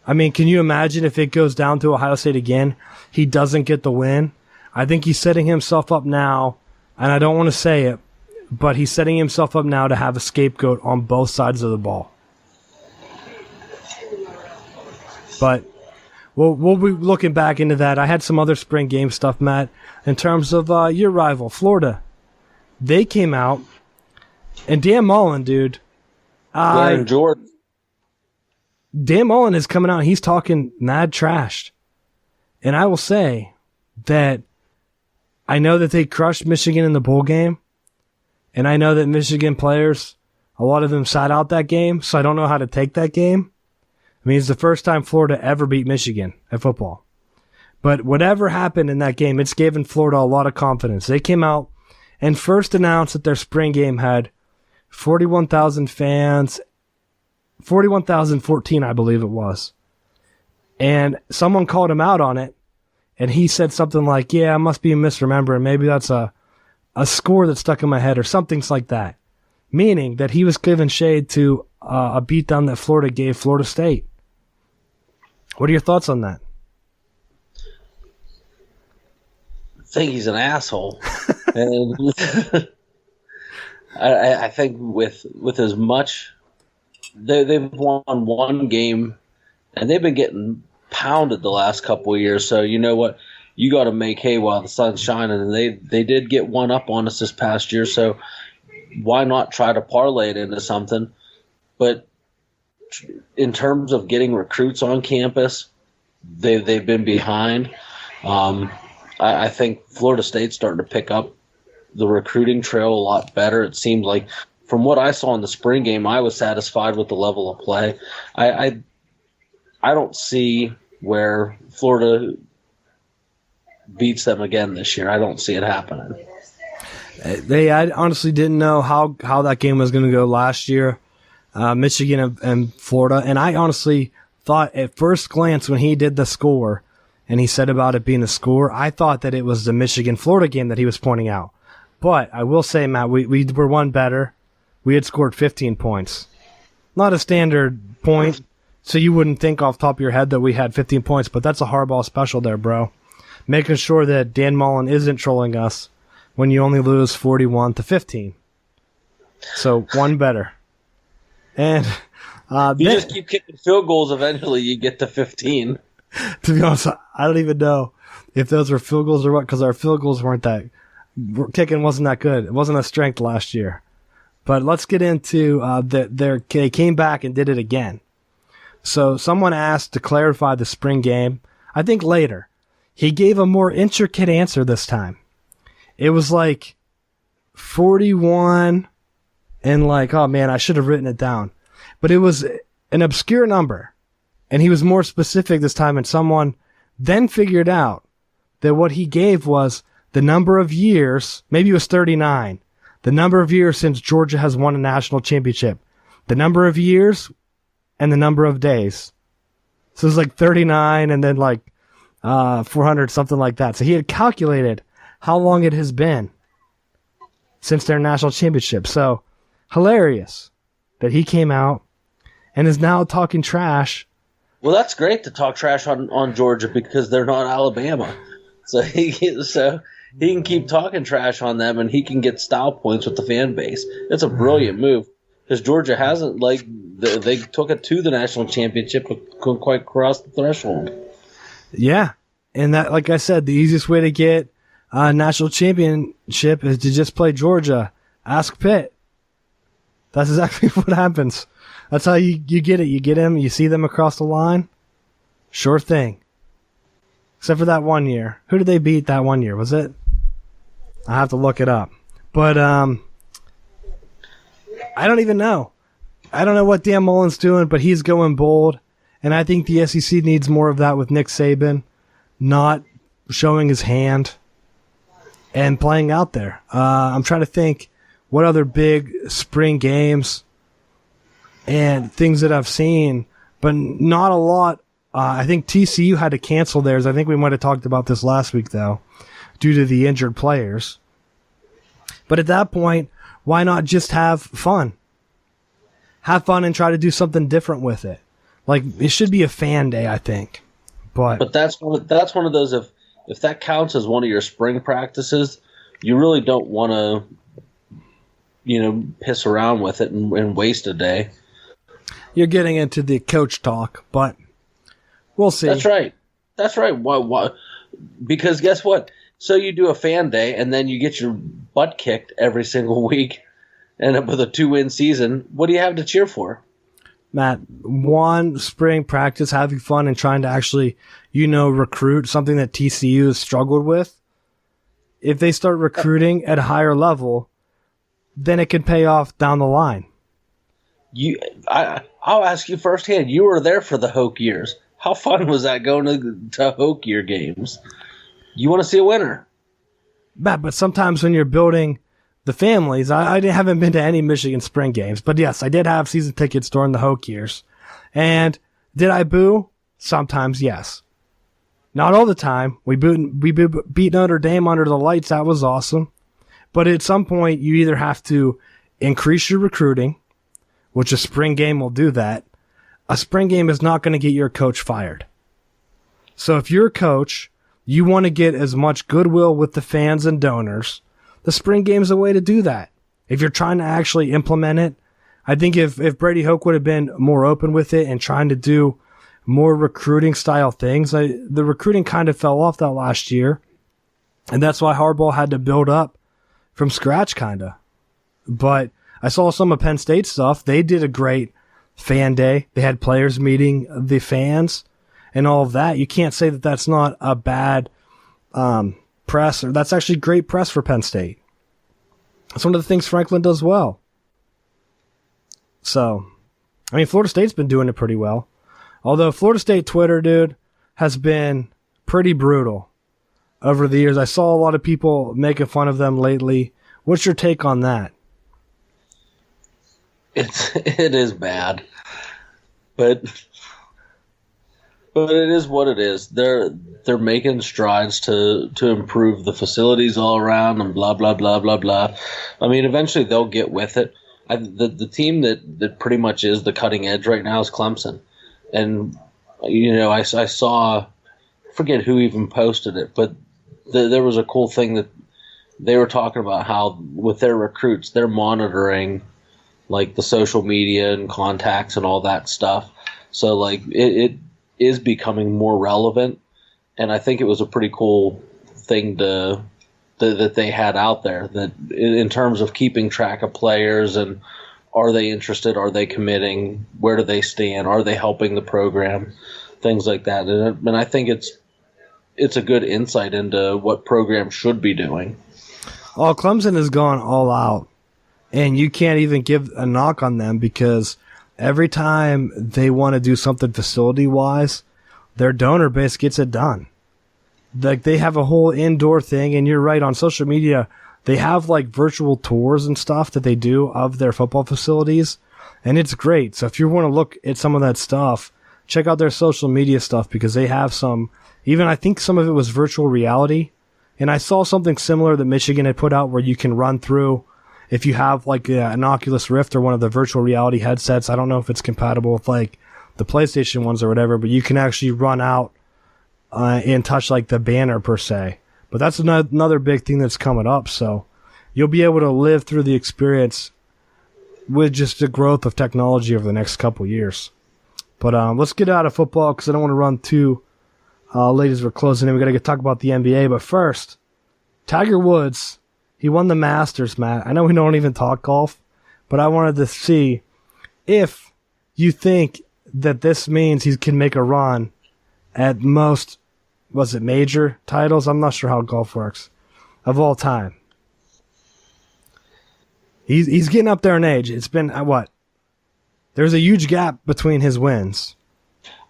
I mean, can you imagine if it goes down to Ohio State again, he doesn't get the win? I think he's setting himself up now, and I don't want to say it, but he's setting himself up now to have a scapegoat on both sides of the ball. But we'll be looking back into that. I had some other spring game stuff, Matt, in terms of your rival, Florida. They came out, and Dan Mullen, dude. Jordan. Dan Mullen is coming out. He's talking mad trash. And I will say that I know that they crushed Michigan in the bowl game. And I know that Michigan players, a lot of them sat out that game. So I don't know how to take that game. I mean, it's the first time Florida ever beat Michigan at football. But whatever happened in that game, it's given Florida a lot of confidence. They came out and first announced that their spring game had 41,000 fans, 41,014, I believe it was. And someone called him out on it, and he said something like, yeah, I must be misremembering. Maybe that's a score that stuck in my head or something like that. Meaning that he was giving shade to a beatdown that Florida gave Florida State. What are your thoughts on that? I think he's an asshole. And I think with as much they've won one game and they've been getting pounded the last couple of years. So you know what, you got to make hay while the sun's shining, and they did get one up on us this past year. So why not try to parlay it into something? But in terms of getting recruits on campus, they've been behind. I think Florida State's starting to pick up the recruiting trail a lot better. It seemed like, from what I saw in the spring game, I was satisfied with the level of play. I don't see where Florida beats them again this year. I don't see it happening. I honestly didn't know how that game was going to go last year, Michigan and Florida. And I honestly thought at first glance when he did the score and he said about it being the score, I thought that it was the Michigan-Florida game that he was pointing out. But I will say, Matt, we were one better. We had scored 15 points. Not a standard point, so you wouldn't think off the top of your head that we had 15 points, but that's a hardball special there, bro. Making sure that Dan Mullen isn't trolling us when you only lose 41-15. So one better. And you just keep kicking field goals, eventually you get to 15. To be honest, I don't even know if those were field goals or what, because our field goals weren't that kicking wasn't that good. It wasn't a strength last year. But let's get into they came back and did it again. So someone asked to clarify the spring game. I think later. He gave a more intricate answer this time. It was like 41 and like, oh man, I should have written it down. But it was an obscure number. And he was more specific this time, and someone then figured out that what he gave was the number of years, maybe it was 39, the number of years since Georgia has won a national championship, the number of years and the number of days. So it was like 39 and then like 400, something like that. So he had calculated how long it has been since their national championship. So hilarious that he came out and is now talking trash. Well, that's great to talk trash on Georgia because they're not Alabama. So he can keep talking trash on them, and he can get style points with the fan base. It's a brilliant move because Georgia hasn't, like, they took it to the national championship but couldn't quite cross the threshold. Yeah, and that, like I said, the easiest way to get a national championship is to just play Georgia. Ask Pitt. That's exactly what happens. That's how you get it. You get them, you see them across the line. Sure thing. Except for that one year. Who did they beat that one year? Was it? I have to look it up. But I don't even know. I don't know what Dan Mullen's doing, but he's going bold. And I think the SEC needs more of that with Nick Saban not showing his hand and playing out there. I'm trying to think what other big spring games and things that I've seen, but not a lot. I think TCU had to cancel theirs. I think we might have talked about this last week, though, due to the injured players. But at that point, why not just have fun? Have fun and try to do something different with it. Like, it should be a fan day, I think. But that's one of those, if that counts as one of your spring practices, you really don't want to, piss around with it and waste a day. You're getting into the coach talk, but we'll see. That's right. Why? Because guess what? So you do a fan day, and then you get your butt kicked every single week, end up with a 2-win season. What do you have to cheer for? Matt, one spring practice, having fun and trying to actually, recruit, something that TCU has struggled with. If they start recruiting at a higher level, then it can pay off down the line. I'll ask you firsthand. You were there for the Hoke years. How fun was that going to Hoke year games? You want to see a winner. But sometimes when you're building the families, I haven't been to any Michigan spring games. But yes, I did have season tickets during the Hoke years. And did I boo? Sometimes, yes. Not all the time. We beat Notre Dame under the lights. That was awesome. But at some point, you either have to increase your recruiting, which a spring game will do that. A spring game is not going to get your coach fired. So if you're a coach, you want to get as much goodwill with the fans and donors, the spring game is a way to do that. If you're trying to actually implement it, I think if Brady Hoke would have been more open with it and trying to do more recruiting style things, the recruiting kind of fell off that last year. And that's why Harbaugh had to build up from scratch, kind of. But I saw some of Penn State stuff. They did a great fan day. They had players meeting the fans and all of that. You can't say that that's not a bad press. Or that's actually great press for Penn State. That's one of the things Franklin does well. So, I mean, Florida State's been doing it pretty well. Although Florida State Twitter, dude, has been pretty brutal over the years. I saw a lot of people making fun of them lately. What's your take on that? It is bad, but it is what it is. They're making strides to improve the facilities all around and blah blah blah blah blah. I mean, eventually they'll get with it. The team that pretty much is the cutting edge right now is Clemson, and I saw, I forget who even posted it, but there was a cool thing that they were talking about how with their recruits they're monitoring like the social media and contacts and all that stuff. So like it is becoming more relevant, and I think it was a pretty cool thing that they had out there, that in terms of keeping track of players and are they interested, are they committing, where do they stand, are they helping the program, things like that. And I think it's a good insight into what programs should be doing. Oh, Clemson has gone all out. And you can't even give a knock on them because every time they want to do something facility-wise, their donor base gets it done. Like, they have a whole indoor thing, and you're right, on social media, they have, like, virtual tours and stuff that they do of their football facilities, and it's great. So if you want to look at some of that stuff, check out their social media stuff because they have some, even I think some of it was virtual reality, and I saw something similar that Michigan had put out where you can run through. If you have like an Oculus Rift or one of the virtual reality headsets, I don't know if it's compatible with like the PlayStation ones or whatever, but you can actually run out and touch like the banner per se. But that's another big thing that's coming up. So you'll be able to live through the experience with just the growth of technology over the next couple years. But let's get out of football because I don't want to run too late as we're closing in. We got to talk about the NBA. But first, Tiger Woods. He won the Masters, Matt. I know we don't even talk golf, but I wanted to see if you think that this means he can make a run at most, was it major titles? I'm not sure how golf works, of all time. He's getting up there in age. It's been, what? There's a huge gap between his wins.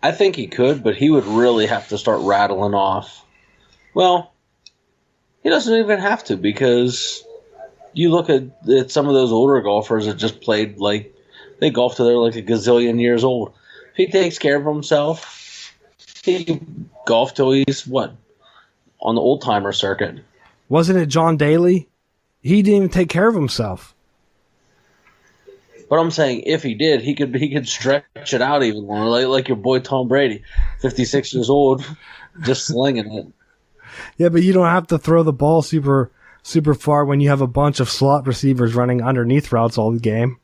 I think he could, but he would really have to start rattling off. Well, he doesn't even have to, because you look at some of those older golfers that just played, like, they golfed till they're like a gazillion years old. If he takes care of himself, he golfed till he's, what, on the old-timer circuit. Wasn't it John Daly? He didn't even take care of himself. But I'm saying if he did, he could stretch it out even more, like your boy Tom Brady, 56 years old, just slinging it. Yeah, but you don't have to throw the ball super far when you have a bunch of slot receivers running underneath routes all the game.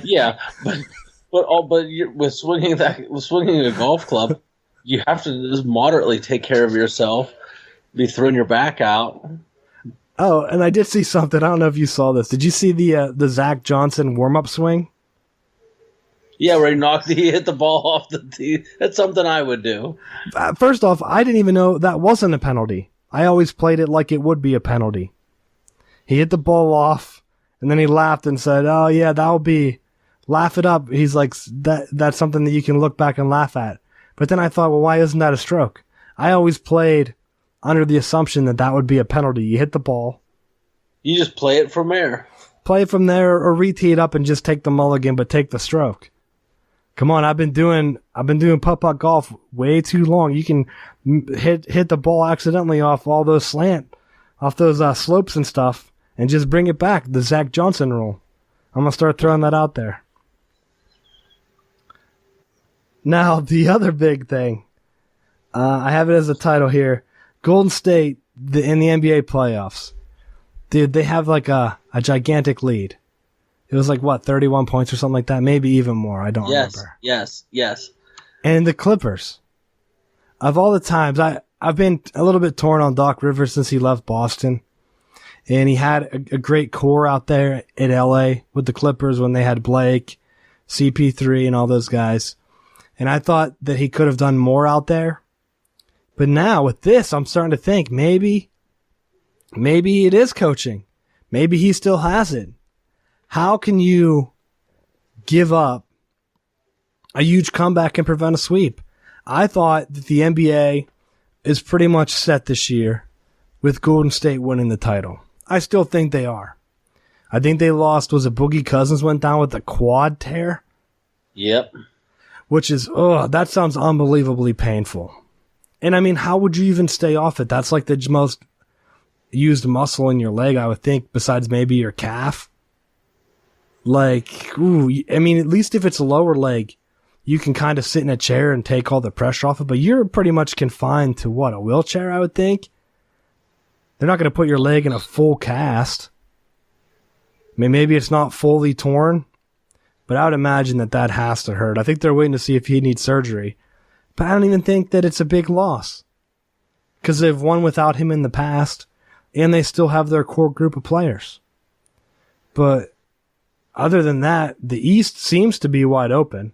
Yeah, but with swinging a golf club, you have to just moderately take care of yourself. Be throwing your back out. Oh, and I did see something. I don't know if you saw this. Did you see the Zach Johnson warm-up swing? Yeah, where he hit the ball off the tee. That's something I would do. First off, I didn't even know that wasn't a penalty. I always played it like it would be a penalty. He hit the ball off, and then he laughed and said, "Oh yeah, that'll be, laugh it up." He's like, that's something that you can look back and laugh at. But then I thought, well, why isn't that a stroke? I always played under the assumption that would be a penalty. You hit the ball. You just play it from there. Play it from there or re-tee it up and just take the mulligan, but take the stroke. Come on, I've been doing putt-putt golf way too long. You can hit the ball accidentally off all those slopes and stuff, and just bring it back. The Zach Johnson rule. I'm gonna start throwing that out there. Now the other big thing, I have it as a title here: Golden State in the NBA playoffs. Dude, they have I a gigantic lead. It was like, what, 31 points or something like that? Maybe even more. I don't remember. Yes. And the Clippers, of all the times, I've been a little bit torn on Doc Rivers since he left Boston. And he had a great core out there in LA with the Clippers when they had Blake, CP3, and all those guys. And I thought that he could have done more out there. But now with this, I'm starting to think maybe it is coaching. Maybe he still has it. How can you give up a huge comeback and prevent a sweep? I thought that the NBA is pretty much set this year with Golden State winning the title. I still think they are. I think they lost, was it Boogie Cousins went down with a quad tear? Yep. Which is, that sounds unbelievably painful. And I mean, how would you even stay off it? That's like the most used muscle in your leg, I would think, besides maybe your calf. Like, at least if it's a lower leg, you can kind of sit in a chair and take all the pressure off it, but you're pretty much confined to a wheelchair, I would think. They're not going to put your leg in a full cast. I mean, maybe it's not fully torn, but I would imagine that has to hurt. I think they're waiting to see if he needs surgery, but I don't even think that it's a big loss because they've won without him in the past, and they still have their core group of players. But other than that, the East seems to be wide open.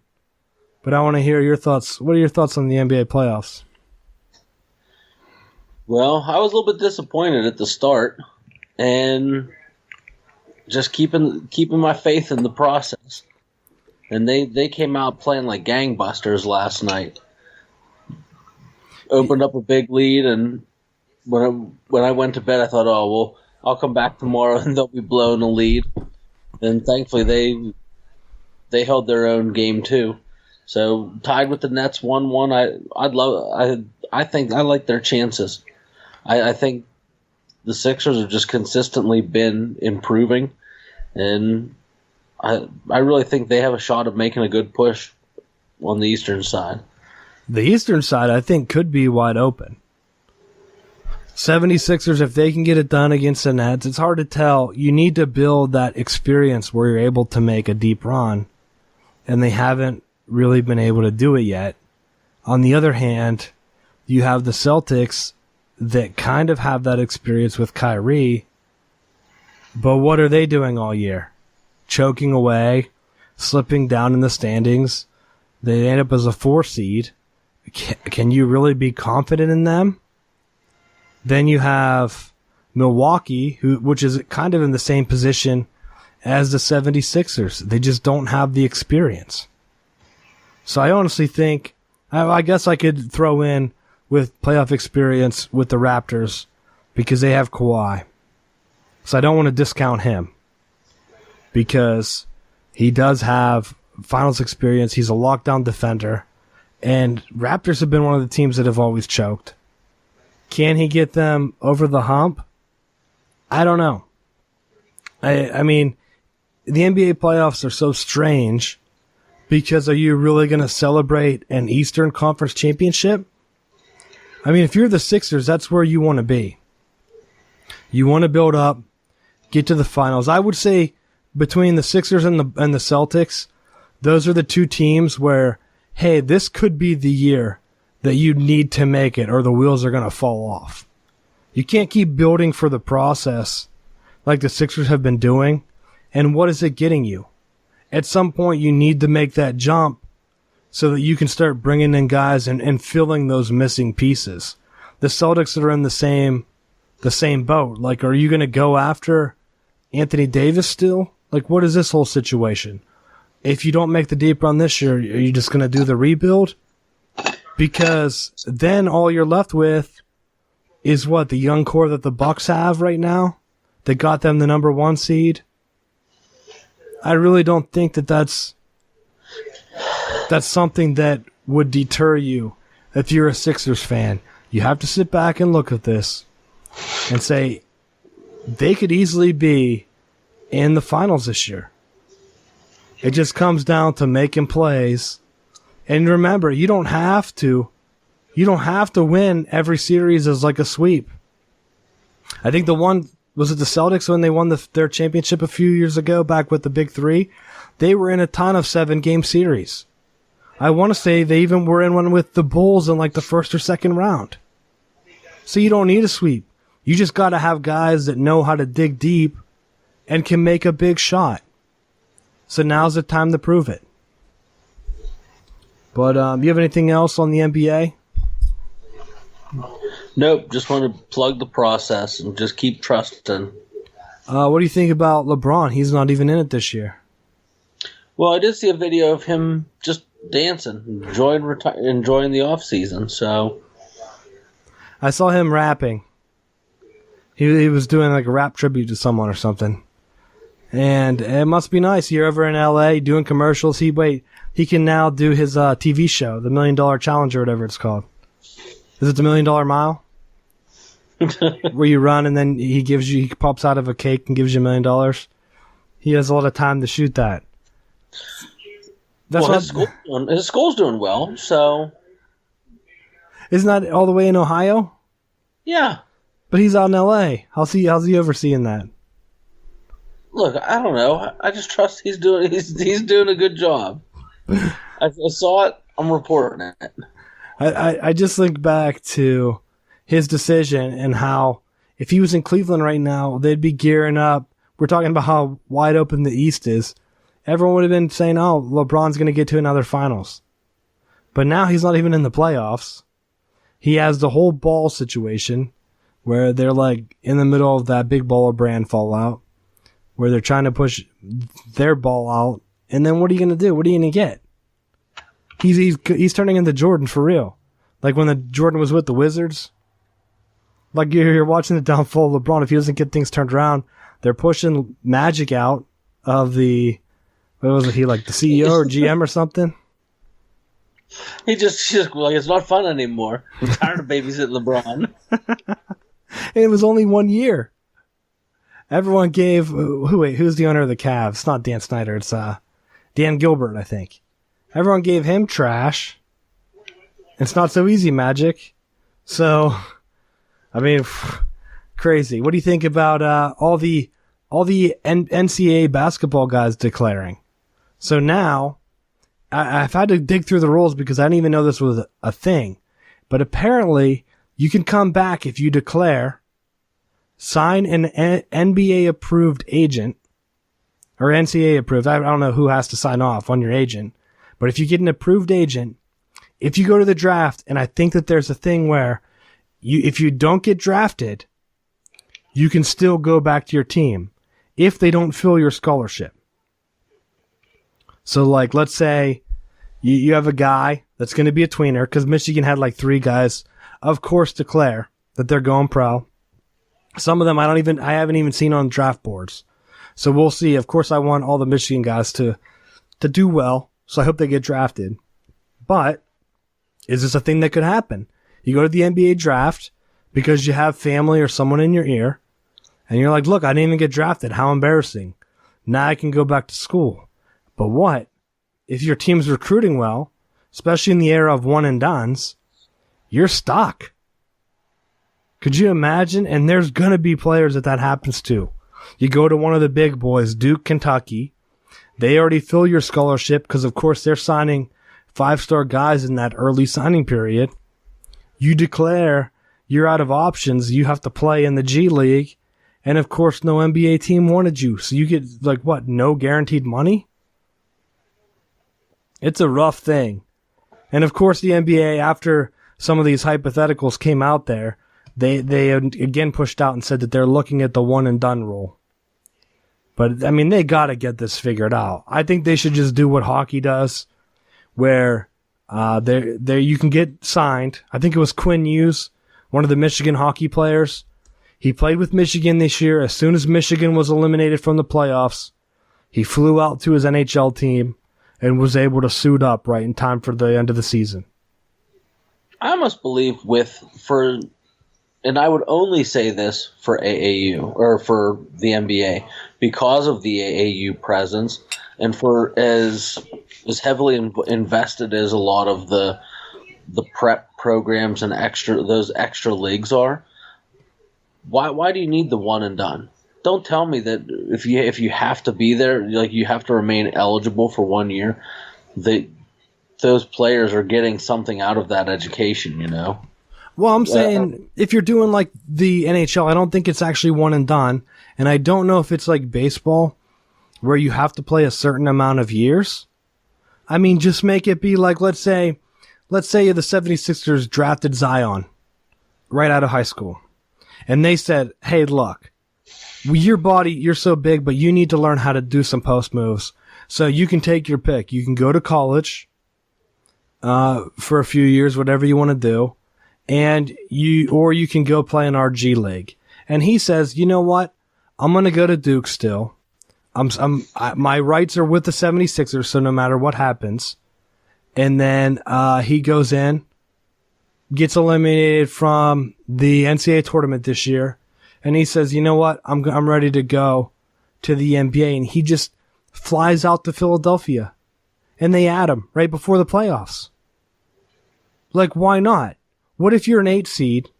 But I want to hear your thoughts. What are your thoughts on the NBA playoffs? Well, I was a little bit disappointed at the start, and just keeping my faith in the process. And they came out playing like gangbusters last night. Opened up a big lead, and when I went to bed, I thought, I'll come back tomorrow and they'll be blowing a lead. And thankfully, they held their own game too. So tied with the Nets 1-1. I think I like their chances. I think the Sixers have just consistently been improving, and I really think they have a shot of making a good push on the Eastern side. The Eastern side, I think, could be wide open. 76ers, if they can get it done against the Nets, it's hard to tell. You need to build that experience where you're able to make a deep run, and they haven't really been able to do it yet. On the other hand, you have the Celtics that kind of have that experience with Kyrie, but what are they doing all year? Choking away, slipping down in the standings. They end up as a 4 seed. Can you really be confident in them? Then you have Milwaukee, which is kind of in the same position as the 76ers. They just don't have the experience. So I honestly think, I guess I could throw in with playoff experience with the Raptors because they have Kawhi. So I don't want to discount him because he does have finals experience. He's a lockdown defender. And Raptors have been one of the teams that have always choked. Can he get them over the hump? I don't know. I mean, the NBA playoffs are so strange because are you really going to celebrate an Eastern Conference championship? I mean, if you're the Sixers, that's where you want to be. You want to build up, get to the finals. I would say between the Sixers and the Celtics, those are the two teams where, hey, this could be the year that you need to make it or the wheels are going to fall off. You can't keep building for the process like the Sixers have been doing. And what is it getting you? At some point, you need to make that jump so that you can start bringing in guys and filling those missing pieces. The Celtics are in the same boat. Like, are you going to go after Anthony Davis still? Like, what is this whole situation? If you don't make the deep run this year, are you just going to do the rebuild? Because then all you're left with is what? The young core that the Bucks have right now that got them the number 1 seed. I really don't think that's something that would deter you if you're a Sixers fan. You have to sit back and look at this and say they could easily be in the finals this year. It just comes down to making plays. And remember, you don't have to win every series as like a sweep. I think the one Was it the Celtics when they won their championship a few years ago, back with the Big Three? They were in a ton of 7-game series. I want to say they even were in one with the Bulls in like the first or second round. So you don't need a sweep. You just got to have guys that know how to dig deep and can make a big shot. So now's the time to prove it. But you have anything else on the NBA? Nope, just want to plug the process and just keep trusting. What do you think about LeBron? He's not even in it this year. Well, I did see a video of him just dancing, enjoying the off season. So I saw him rapping. He was doing like a rap tribute to someone or something. And it must be nice. You're over in LA doing commercials. He can now do his TV show, the $1 Million Challenge or whatever it's called. Is it the $1 Million Mile? Where you run and then he pops out of a cake and gives you $1 million. He has a lot of time to shoot that. His school's doing well, so. Isn't that all the way in Ohio? Yeah. But he's out in LA. How's he overseeing that? Look, I don't know. I just trust he's doing a good job. I saw it. I'm reporting it. I just think back to his decision and how if he was in Cleveland right now, they'd be gearing up. We're talking about how wide open the East is. Everyone would have been saying, oh, LeBron's going to get to another finals. But now he's not even in the playoffs. He has the whole ball situation where they're like in the middle of that big baller brand fallout where they're trying to push their ball out. And then what are you going to do? What are you going to get? He's turning into Jordan for real. Like when the Jordan was with the Wizards. Like you're watching the downfall of LeBron. If he doesn't get things turned around, they're pushing Magic out of the, what was it? He like the CEO or GM or something? He's just like, it's not fun anymore. I'm tired of babysitting LeBron. And it was only 1 year. Everyone gave, who's the owner of the Cavs? It's not Dan Snyder. It's Dan Gilbert, I think. Everyone gave him trash. It's not so easy, Magic. So, I mean, crazy. What do you think about all the NCAA basketball guys declaring? So now, I've had to dig through the rules because I didn't even know this was a thing. But apparently, you can come back if you declare, sign an NBA-approved agent, or NCAA-approved. I don't know who has to sign off on your agent. But if you get an approved agent, if you go to the draft, and I think that there's a thing where if you don't get drafted, you can still go back to your team if they don't fill your scholarship. So, like, let's say you have a guy that's going to be a tweener, because Michigan had like 3 guys, of course, declare that they're going pro. Some of them I haven't even seen on draft boards. So we'll see. Of course, I want all the Michigan guys to do well. So I hope they get drafted. But is this a thing that could happen? You go to the NBA draft because you have family or someone in your ear, and you're like, look, I didn't even get drafted. How embarrassing. Now I can go back to school. But what? If your team's recruiting well, especially in the era of one and dones, you're stuck. Could you imagine? And there's going to be players that happens to. You go to one of the big boys, Duke, Kentucky. They already fill your scholarship because, of course, they're signing 5-star guys in that early signing period. You declare you're out of options. You have to play in the G League. And, of course, no NBA team wanted you. So you get, like, what, no guaranteed money? It's a rough thing. And, of course, the NBA, after some of these hypotheticals came out there, they again pushed out and said that they're looking at the one-and-done rule. But, I mean, they got to get this figured out. I think they should just do what hockey does, where you can get signed. I think it was Quinn Hughes, one of the Michigan hockey players. He played with Michigan this year. As soon as Michigan was eliminated from the playoffs, he flew out to his NHL team and was able to suit up right in time for the end of the season. I almost believe and I would only say this for AAU or for the NBA because of the AAU presence and for as heavily invested as a lot of the prep programs and those extra leagues are. Why do you need the one and done? Don't tell me that if you have to be there, like you have to remain eligible for 1 year, that those players are getting something out of that education, you know? Well, I'm saying if you're doing like the NHL, I don't think it's actually one and done. And I don't know if it's like baseball where you have to play a certain amount of years. I mean, just make it be like, let's say the 76ers drafted Zion right out of high school. And they said, hey, look, your body, you're so big, but you need to learn how to do some post moves. So you can take your pick. You can go to college for a few years, whatever you want to do. Or you can go play in our G League. And he says, you know what? I'm going to go to Duke still. My rights are with the 76ers, so no matter what happens. And then he goes in, gets eliminated from the NCAA tournament this year, and he says, you know what? I'm ready to go to the NBA. And he just flies out to Philadelphia, and they add him right before the playoffs. Like, why not? What if you're an 8 seed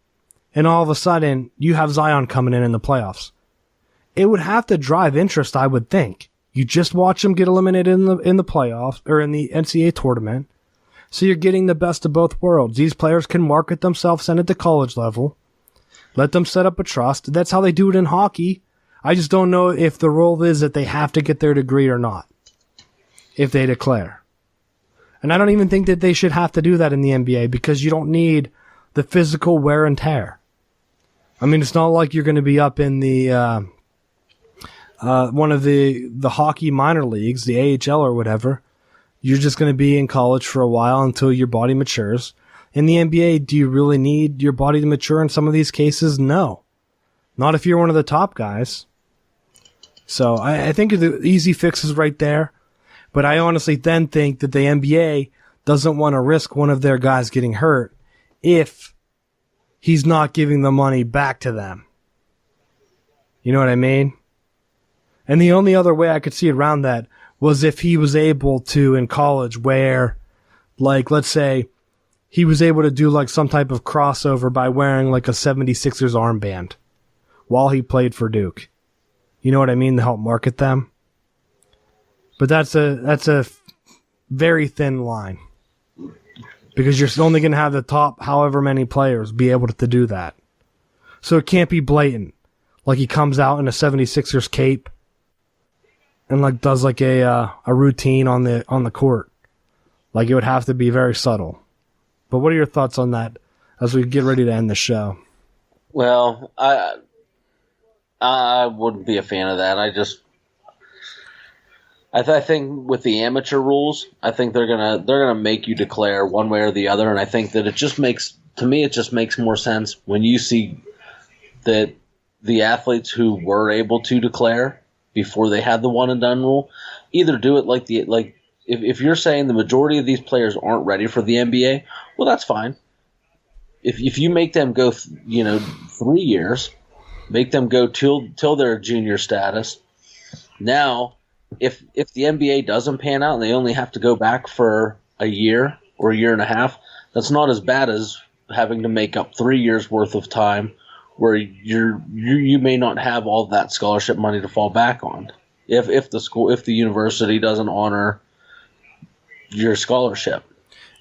and all of a sudden you have Zion coming in the playoffs? It would have to drive interest, I would think. You just watch him get eliminated in the playoffs or in the NCAA tournament. So you're getting the best of both worlds. These players can market themselves, send it to college level, let them set up a trust. That's how they do it in hockey. I just don't know if the rule is that they have to get their degree or not, if they declare. And I don't even think that they should have to do that in the NBA because you don't need the physical wear and tear. I mean, it's not like you're going to be up in the one of the hockey minor leagues, the AHL or whatever. You're just going to be in college for a while until your body matures. In the NBA, do you really need your body to mature in some of these cases? No. Not if you're one of the top guys. So I think the easy fix is right there. But I honestly then think that the NBA doesn't want to risk one of their guys getting hurt if he's not giving the money back to them. You know what I mean? And the only other way I could see around that was if he was able to in college where, like, let's say he was able to do like some type of crossover by wearing like a 76ers armband while he played for Duke. You know what I mean? To help market them. But that's a very thin line. Because you're only going to have the top however many players be able to do that. So it can't be blatant. Like he comes out in a 76ers cape and like does like a routine on the court. Like it would have to be very subtle. But what are your thoughts on that as we get ready to end the show? Well, I wouldn't be a fan of that. I think with the amateur rules, I think they're gonna make you declare one way or the other, and I think that it just makes more sense when you see that the athletes who were able to declare before they had the one and done rule either do it if you're saying the majority of these players aren't ready for the NBA, well, that's fine. If you make them go 3 years, make them go till their junior status. Now, if the NBA doesn't pan out and they only have to go back for a year or a year and a half, that's not as bad as having to make up 3 years worth of time where you may not have all that scholarship money to fall back on if the university doesn't honor your scholarship.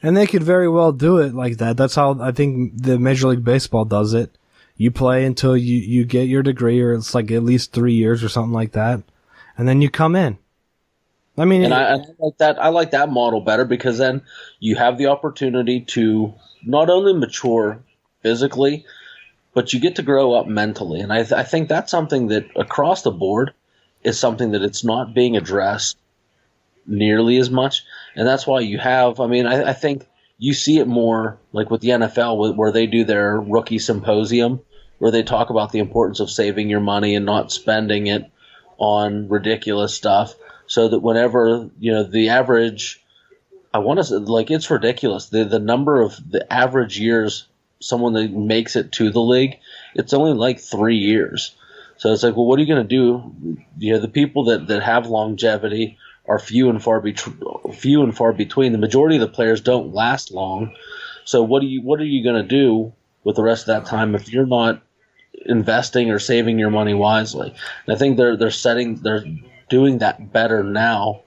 And they could very well do it like that. That's how I think the Major League Baseball does it. You play until you get your degree, or it's like at least 3 years or something like that, and then you come in. I mean, and I like that. I like that model better because then you have the opportunity to not only mature physically, but you get to grow up mentally. And I think that's something that across the board is something that it's not being addressed nearly as much. And that's why you have, I think you see it more like with the NFL where they do their rookie symposium where they talk about the importance of saving your money and not spending it on ridiculous stuff. So that whenever, the average, I want to say, like, it's ridiculous. The number of the average years someone that makes it to the league, it's only like 3 years. So it's like, well, what are you going to do? The people that have longevity are few and far between. The majority of the players don't last long. So what are you going to do with the rest of that time if you're not investing or saving your money wisely. And I think they're doing that better now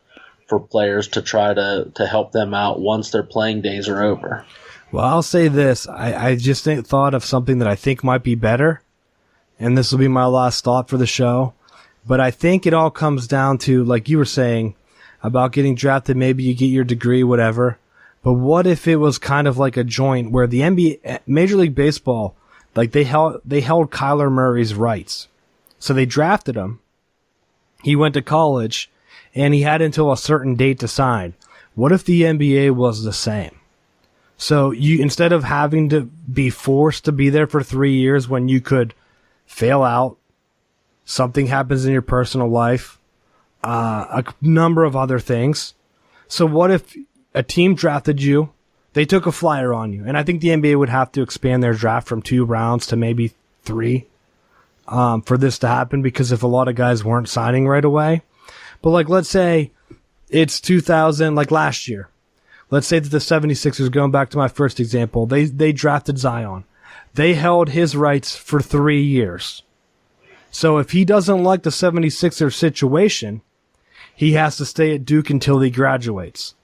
for players to try to help them out once their playing days are over. Well, I'll say this. I just thought of something that I think might be better, and this will be my last thought for the show. But I think it all comes down to, like you were saying, about getting drafted. Maybe you get your degree, whatever. But what if it was kind of like a joint where the NBA, Major League Baseball, like they held Kyler Murray's rights. So they drafted him. He went to college, and he had until a certain date to sign. What if the NBA was the same? So you, instead of having to be forced to be there for 3 years when you could fail out, something happens in your personal life, a number of other things. So what if a team drafted you, they took a flyer on you, and I think the NBA would have to expand their draft from 2 rounds to maybe 3 for this to happen, because if a lot of guys weren't signing right away. But like, let's say it's 2000, like last year. Let's say that the 76ers, going back to my first example, they drafted Zion. They held his rights for 3 years. So if he doesn't like the 76ers situation, he has to stay at Duke until he graduates.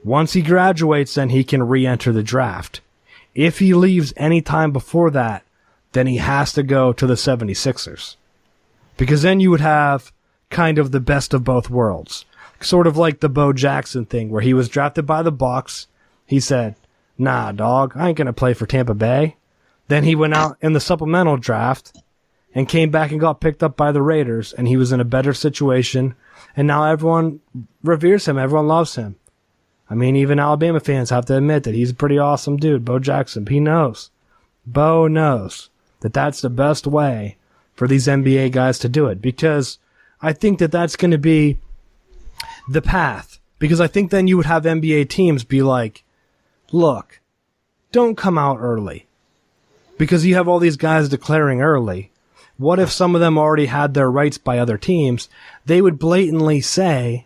Once he graduates, then he can re-enter the draft. If he leaves any time before that, then he has to go to the 76ers. Because then you would have kind of the best of both worlds. Sort of like the Bo Jackson thing, where he was drafted by the Bucks. He said, nah, dog, I ain't going to play for Tampa Bay. Then he went out in the supplemental draft and came back and got picked up by the Raiders, and he was in a better situation, and now everyone reveres him. Everyone loves him. I mean, even Alabama fans have to admit that he's a pretty awesome dude, Bo Jackson. He knows. Bo knows that that's the best way for these NBA guys to do it, because I think that that's going to be the path. Because I think then you would have NBA teams be like, look, don't come out early. Because you have all these guys declaring early. What if some of them already had their rights by other teams? They would blatantly say,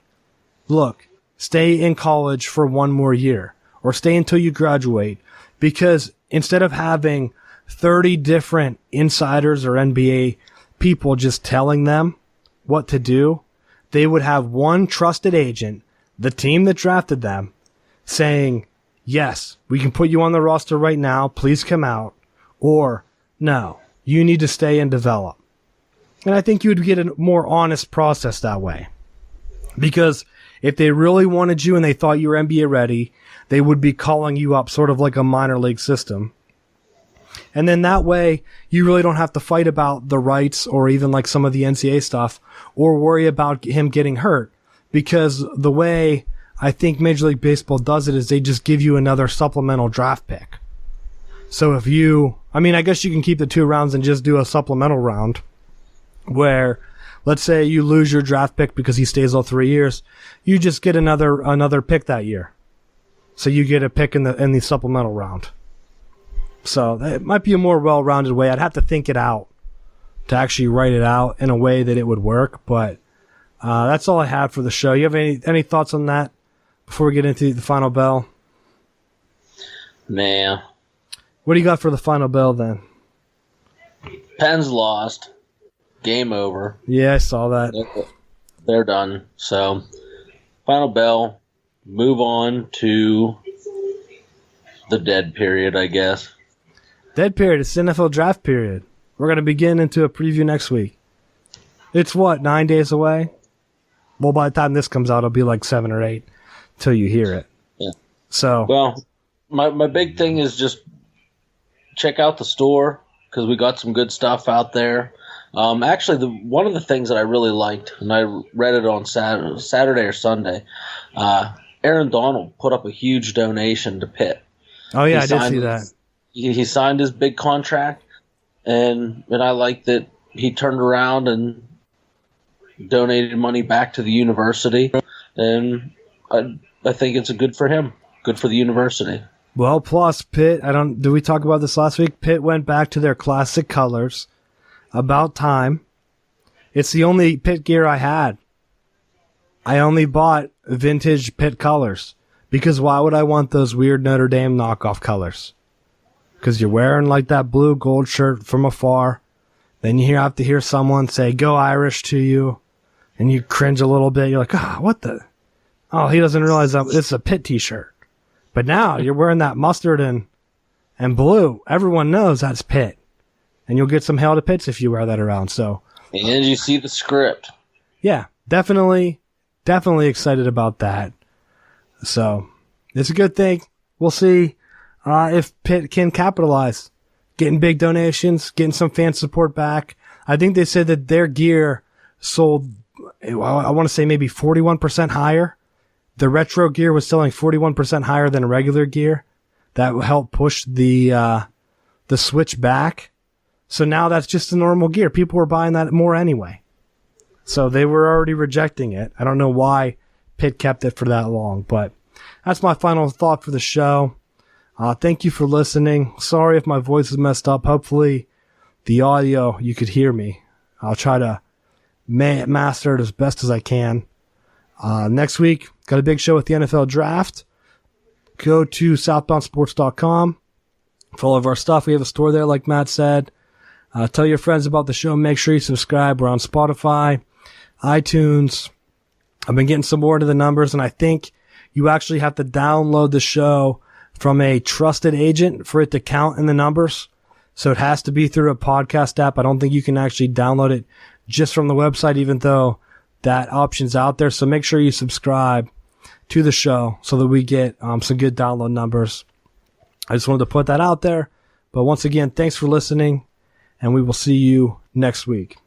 look, stay in college for 1 more year, or stay until you graduate. Because instead of having 30 different insiders or NBA people just telling them what to do, they would have one trusted agent, the team that drafted them, saying, yes, we can put you on the roster right now, please come out, or no, you need to stay and develop. And I think you would get a more honest process that way. Because if they really wanted you and they thought you were NBA ready, they would be calling you up sort of like a minor league system. And then that way, you really don't have to fight about the rights or even like some of the NCAA stuff or worry about him getting hurt. Because the way I think Major League Baseball does it is they just give you another supplemental draft pick. So if you, I mean, I guess you can keep the 2 rounds and just do a supplemental round where, let's say you lose your draft pick because he stays all 3 years, you just get another pick that year. So you get a pick in the supplemental round. So it might be a more well-rounded way. I'd have to think it out to actually write it out in a way that it would work. But that's all I have for the show. You have any thoughts on that before we get into the final bell? Nah. What do you got for the final bell then? Penn's lost. Game over. Yeah, I saw that. They're done. So, final bell. Move on to the dead period, I guess. Dead period. It's NFL draft period. We're going to begin into a preview next week. It's what, 9 days away? Well, by the time this comes out, it'll be like 7 or 8 till you hear it. Yeah. So. Well, my big thing is just check out the store because we got some good stuff out there. Actually, one of the things that I really liked, and I read it on Saturday or Sunday, Aaron Donald put up a huge donation to Pitt. Oh, yeah, I did see that. He signed his big contract, and I like that he turned around and donated money back to the university, and I think it's good for him, good for the university. Well, plus Pitt, did we talk about this last week? Pitt went back to their classic colors. About time. It's the only Pitt gear I had. I only bought vintage Pitt colors. Because why would I want those weird Notre Dame knockoff colors? Because you're wearing like that blue gold shirt from afar. Then you have to hear someone say, "Go Irish" to you, and you cringe a little bit. You're like, "Oh, what the? Oh, he doesn't realize that it's a Pitt t-shirt." But now you're wearing that mustard and blue. Everyone knows that's Pitt. And you'll get some hail to Pitts if you wear that around. So, and you see the script. Yeah, definitely excited about that. So, it's a good thing. We'll see if Pitt can capitalize. Getting big donations, getting some fan support back. I think they said that their gear sold, I want to say maybe 41% higher. The retro gear was selling 41% higher than regular gear. That will help push the switch back. So now that's just the normal gear. People were buying that more anyway. So they were already rejecting it. I don't know why Pitt kept it for that long, but that's my final thought for the show. Thank you for listening. Sorry if my voice is messed up. Hopefully the audio, you could hear me. I'll try to master it as best as I can. Next week, got a big show with the NFL draft. Go to southboundsports.com for all of our stuff. We have a store there, like Matt said. Tell your friends about the show. Make sure you subscribe. We're on Spotify, iTunes. I've been getting some more into the numbers, and I think you actually have to download the show from a trusted agent for it to count in the numbers. So it has to be through a podcast app. I don't think you can actually download it just from the website, even though that option's out there. So make sure you subscribe to the show so that we get some good download numbers. I just wanted to put that out there. But once again, thanks for listening, and we will see you next week.